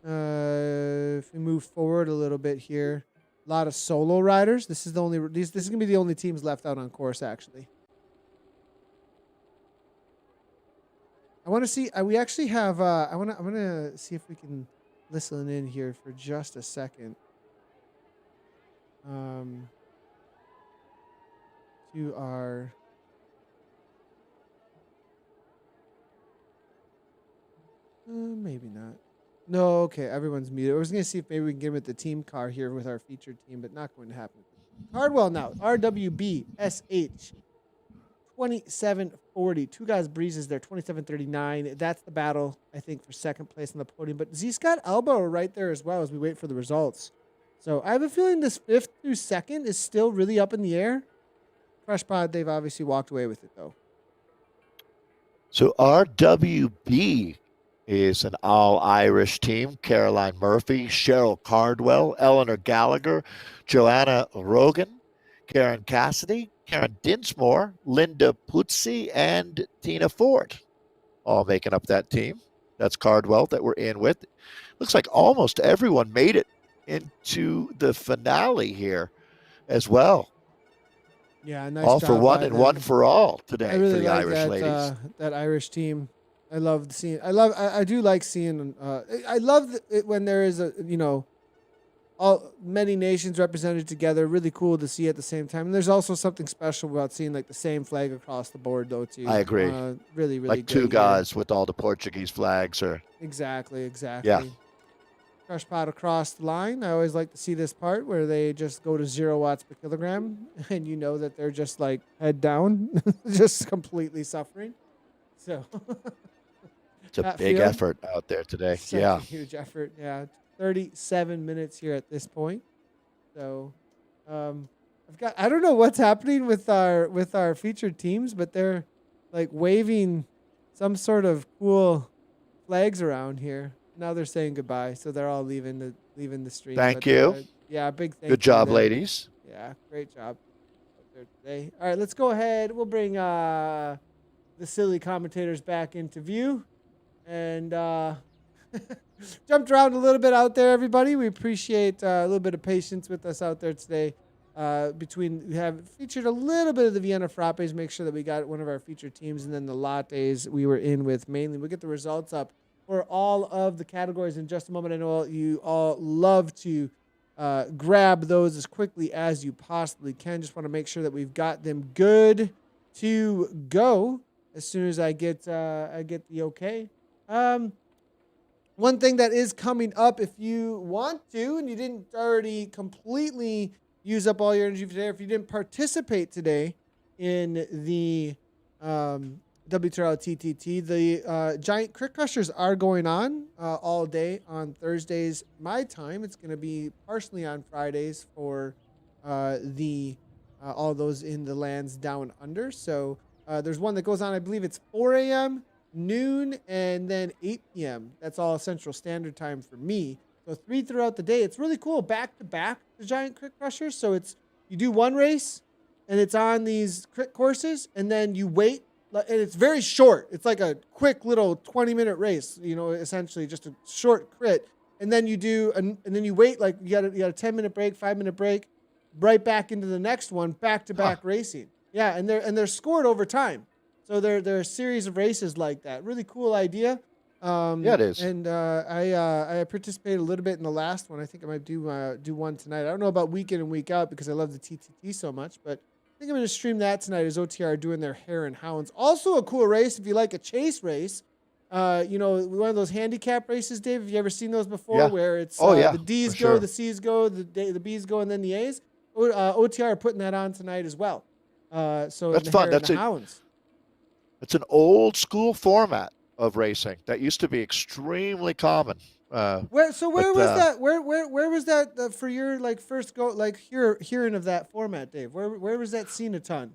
If we move forward a little bit here, a lot of solo riders. This is going to be the only teams left out on course, actually. I want to see, we actually have, I want to see if we can listen in here for just a second. To our maybe not. No, okay, everyone's muted. I was gonna see if maybe we can get him at the team car here with our featured team, but not going to happen. Cardwell now, RWB SH 2740. Two guys breezes there, 2739. That's the battle, I think, for second place on the podium. But Z Scott Elbow right there as well as we wait for the results. So I have a feeling this 5th through 2nd is still really up in the air. Crush Pod, they've obviously walked away with it, though. So RWB is an all-Irish team. Caroline Murphy, Cheryl Cardwell, Eleanor Gallagher, Joanna Rogan, Karen Cassidy, Karen Dinsmore, Linda Puzzi, and Tina Ford, all making up that team. That's Cardwell that we're in with. Looks like almost everyone made it into the finale here as well. Yeah, nice all job for one by and them. one for all today I really for the like Irish that, ladies. That Irish team. I love seeing. I do like seeing. I love it when there is many nations represented together. Really cool to see at the same time. And there's also something special about seeing like the same flag across the board, though. Too. I agree. Really, like two guys with all the Portuguese flags, or exactly. Yeah. Crush Pod across the line. I always like to see this part where they just go to 0 watts per kilogram, and you know that they're just like head down, just completely suffering. So it's a big effort out there today. A huge effort. Yeah, 37 minutes here at this point. So I don't know what's happening with our featured teams, but they're like waving some sort of cool flags around here. Now they're saying goodbye, so they're all leaving the stream. Thank you. Yeah, big thank you. Good job, ladies. Yeah, great job out there today. All right, let's go ahead. We'll bring the silly commentators back into view, and jumped around a little bit out there, everybody. We appreciate a little bit of patience with us out there today. We have featured a little bit of the Vienna Frappes, make sure that we got one of our featured teams, and then the lattes we were in with mainly. We'll get the results up for all of the categories in just a moment. I know you all love to grab those as quickly as you possibly can. Just want to make sure that we've got them good to go as soon as I get the okay. One thing that is coming up, if you want to, and you didn't already completely use up all your energy for today, or if you didn't participate today in the WTRL TTT. The giant crit crushers are going on all day on Thursdays, my time. It's going to be partially on Fridays for the all those in the lands down under. So there's one that goes on, I believe it's 4 a.m., noon, and then 8 p.m. That's all Central Standard Time for me. So 3 throughout the day. It's really cool. Back to back, the giant crit crushers. So it's you do one race, and it's on these crit courses, and then you wait, and it's very short. It's like a quick little 20-minute race. Essentially just a short crit, and then you do, and then you wait. Like you got a 10-minute break, 5-minute break, right back into the next one, back to back racing. Yeah, and they're scored over time. So there are a series of races like that. Really cool idea. Yeah, it is. And I participated a little bit in the last one. I think I might do one tonight. I don't know about week in and week out because I love the TTT so much, but I think I'm going to stream that tonight as OTR are doing their Hare and Hounds. Also a cool race if you like a chase race. One of those handicap races, Dave. Have you ever seen those before? Yeah. Where it's yeah, the D's for go, sure. the C's go, the B's go, and then the A's. OTR are putting that on tonight as well. So That's the fun. Hare and the Hounds. It's an old school format of racing that used to be extremely common. Where was that? Where was that for your first go hearing of that format, Dave? Where was that seen a ton?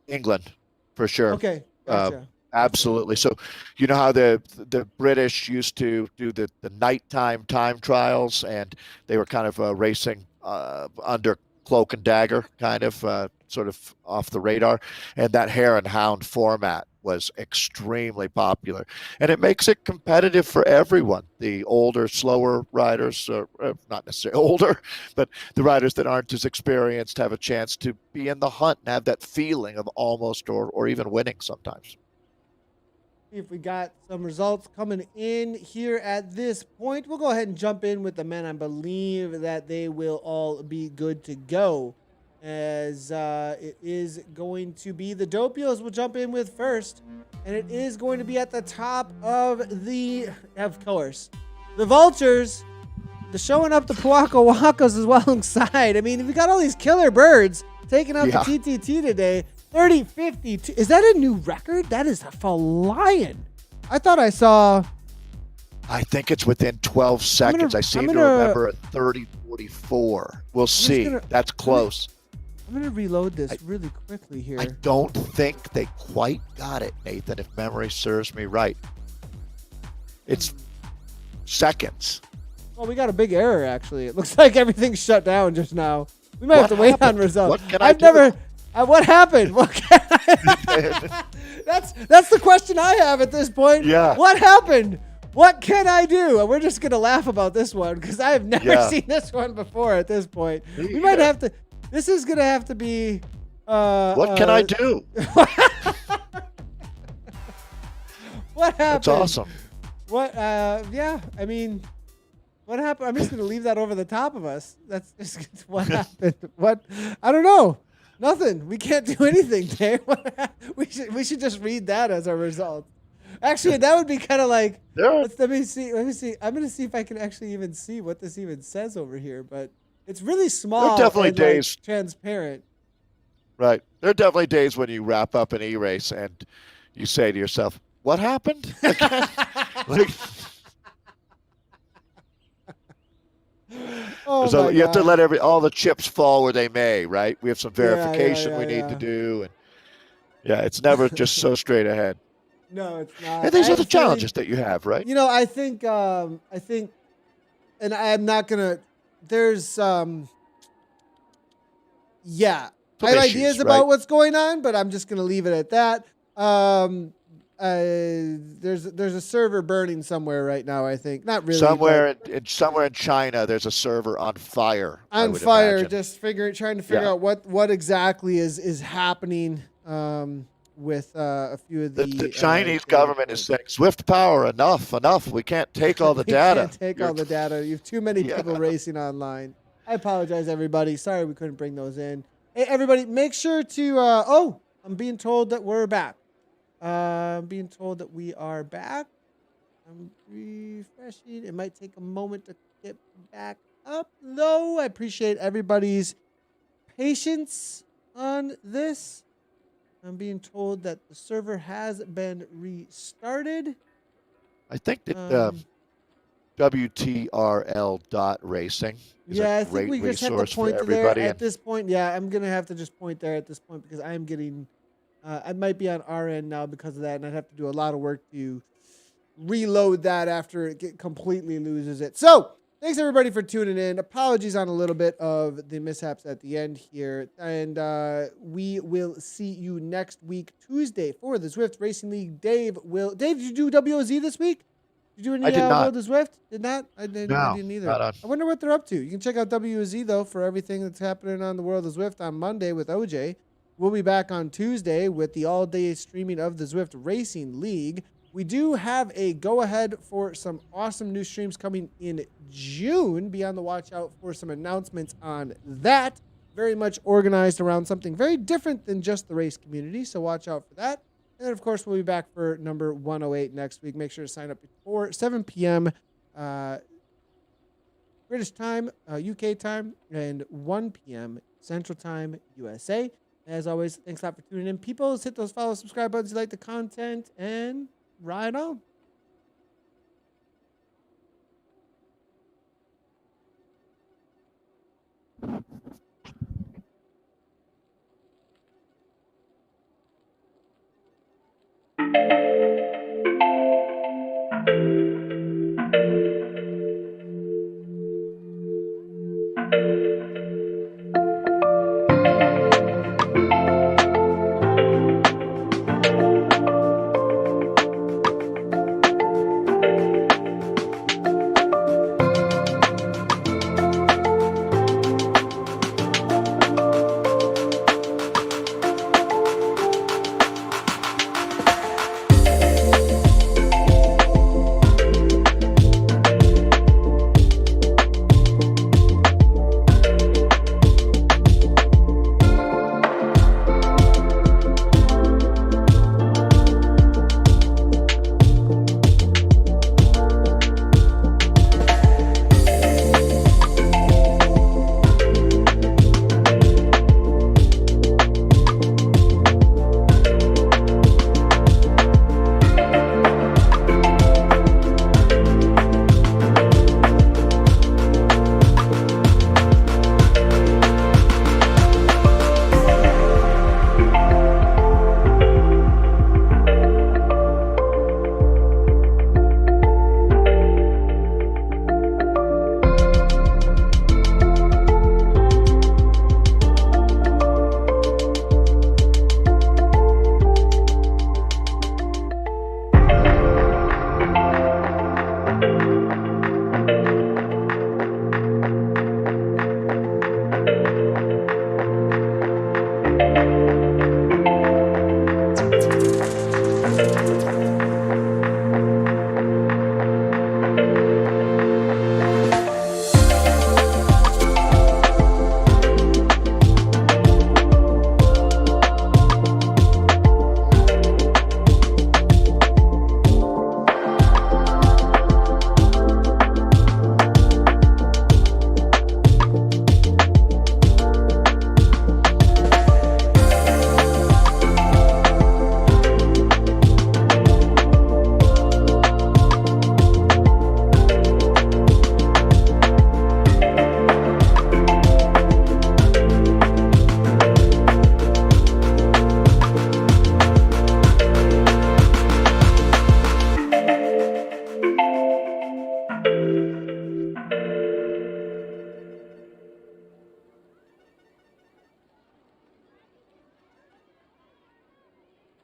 England, for sure. Okay, gotcha. Absolutely. So, you know how the British used to do the nighttime time trials, and they were kind of racing under cloak and dagger, kind of sort of off the radar, and that Hare and Hound format was extremely popular, and it makes it competitive for everyone. The older, slower riders, or not necessarily older, but the riders that aren't as experienced have a chance to be in the hunt and have that feeling of almost or even winning sometimes. See if we got some results coming in here at this point. We'll go ahead and jump in with the men. I believe that they will all be good to go, as it is going to be the Dopios we'll jump in with first, and it is going to be at the top of course, the Vultures. They're showing up the Puaco Wacos as well alongside. I mean, we got all these killer birds taking out the TTT today. 30-52. Is that a new record? That is a flying. I thought I saw. I think it's within 12 seconds. I seem to remember a 30-44. We'll see. That's close. I'm going to reload this really quickly here. I don't think they quite got it, Nathan, if memory serves me right. It's seconds. Oh, we got a big error, actually. It looks like everything's shut down just now. We might have to wait on results. What can I do? What happened? What can that's the question I have at this point. Yeah. What happened? What can I do? And we're just going to laugh about this one because I have never seen this one before at this point. We might have to. This is going to have to be. What can I do? What happened? That's awesome. What? Yeah. I mean, what happened? I'm just going to leave that over the top of us. That's just what happened. What? I don't know. Nothing. We can't do anything, Dave. We should just read that as our result. Actually, that would be kind of like. Let me see. I'm going to see if I can actually even see what this even says over here. But it's really small. There are definitely and days. Transparent. Right. There are definitely days when you wrap up an e-race and you say to yourself, "What happened?" You have to let all the chips fall where they may, right? We have some verification we need to do, and it's never just so straight ahead. No, it's not. And these are the challenges that you have, right? I think, and I'm not gonna. There's, I have ideas about what's going on, but I'm just gonna leave it at that. There's a server burning somewhere right now. I think not really. Somewhere in China, there's a server on fire. On fire, imagine. Just trying to figure out what exactly is happening with a few of the Chinese government is saying Zwift power enough. We can't take all the data. Can't take all the data. You have too many people racing online. I apologize, everybody. Sorry we couldn't bring those in. Hey, everybody, make sure to. I'm being told that we're back. I'm being told that we are back. I'm refreshing. It might take a moment to get back up, though. I appreciate everybody's patience on this. I'm being told that the server has been restarted. I think that Um, WTRL dot racing is a yeah, I think great we just have to resource for point to there everybody. at And this point. Yeah, I'm gonna have to just point there at this point because I'm getting. I might be on our end now because of that, and I'd have to do a lot of work to reload that after it completely loses it. So thanks everybody for tuning in. Apologies on a little bit of the mishaps at the end here, and we will see you next week Tuesday for the Zwift Racing League. Dave, did you do WOZ this week? Did you do I any did not. World of Zwift? Did not. I didn't. I No, didn't either. not on. I wonder what they're up to. You can check out WOZ though for everything that's happening on the World of Zwift on Monday with OJ. We'll be back on Tuesday with the all-day streaming of the Zwift Racing League. We do have a go-ahead for some awesome new streams coming in June. Be on the watch out for some announcements on that. Very much organized around something very different than just the race community, so watch out for that. And then, of course, we'll be back for number 108 next week. Make sure to sign up before 7 p.m. British time, UK time, and 1 p.m. Central Time, USA. As always, thanks a lot for tuning in. People, let's hit those follow, subscribe buttons if you like the content, and ride on.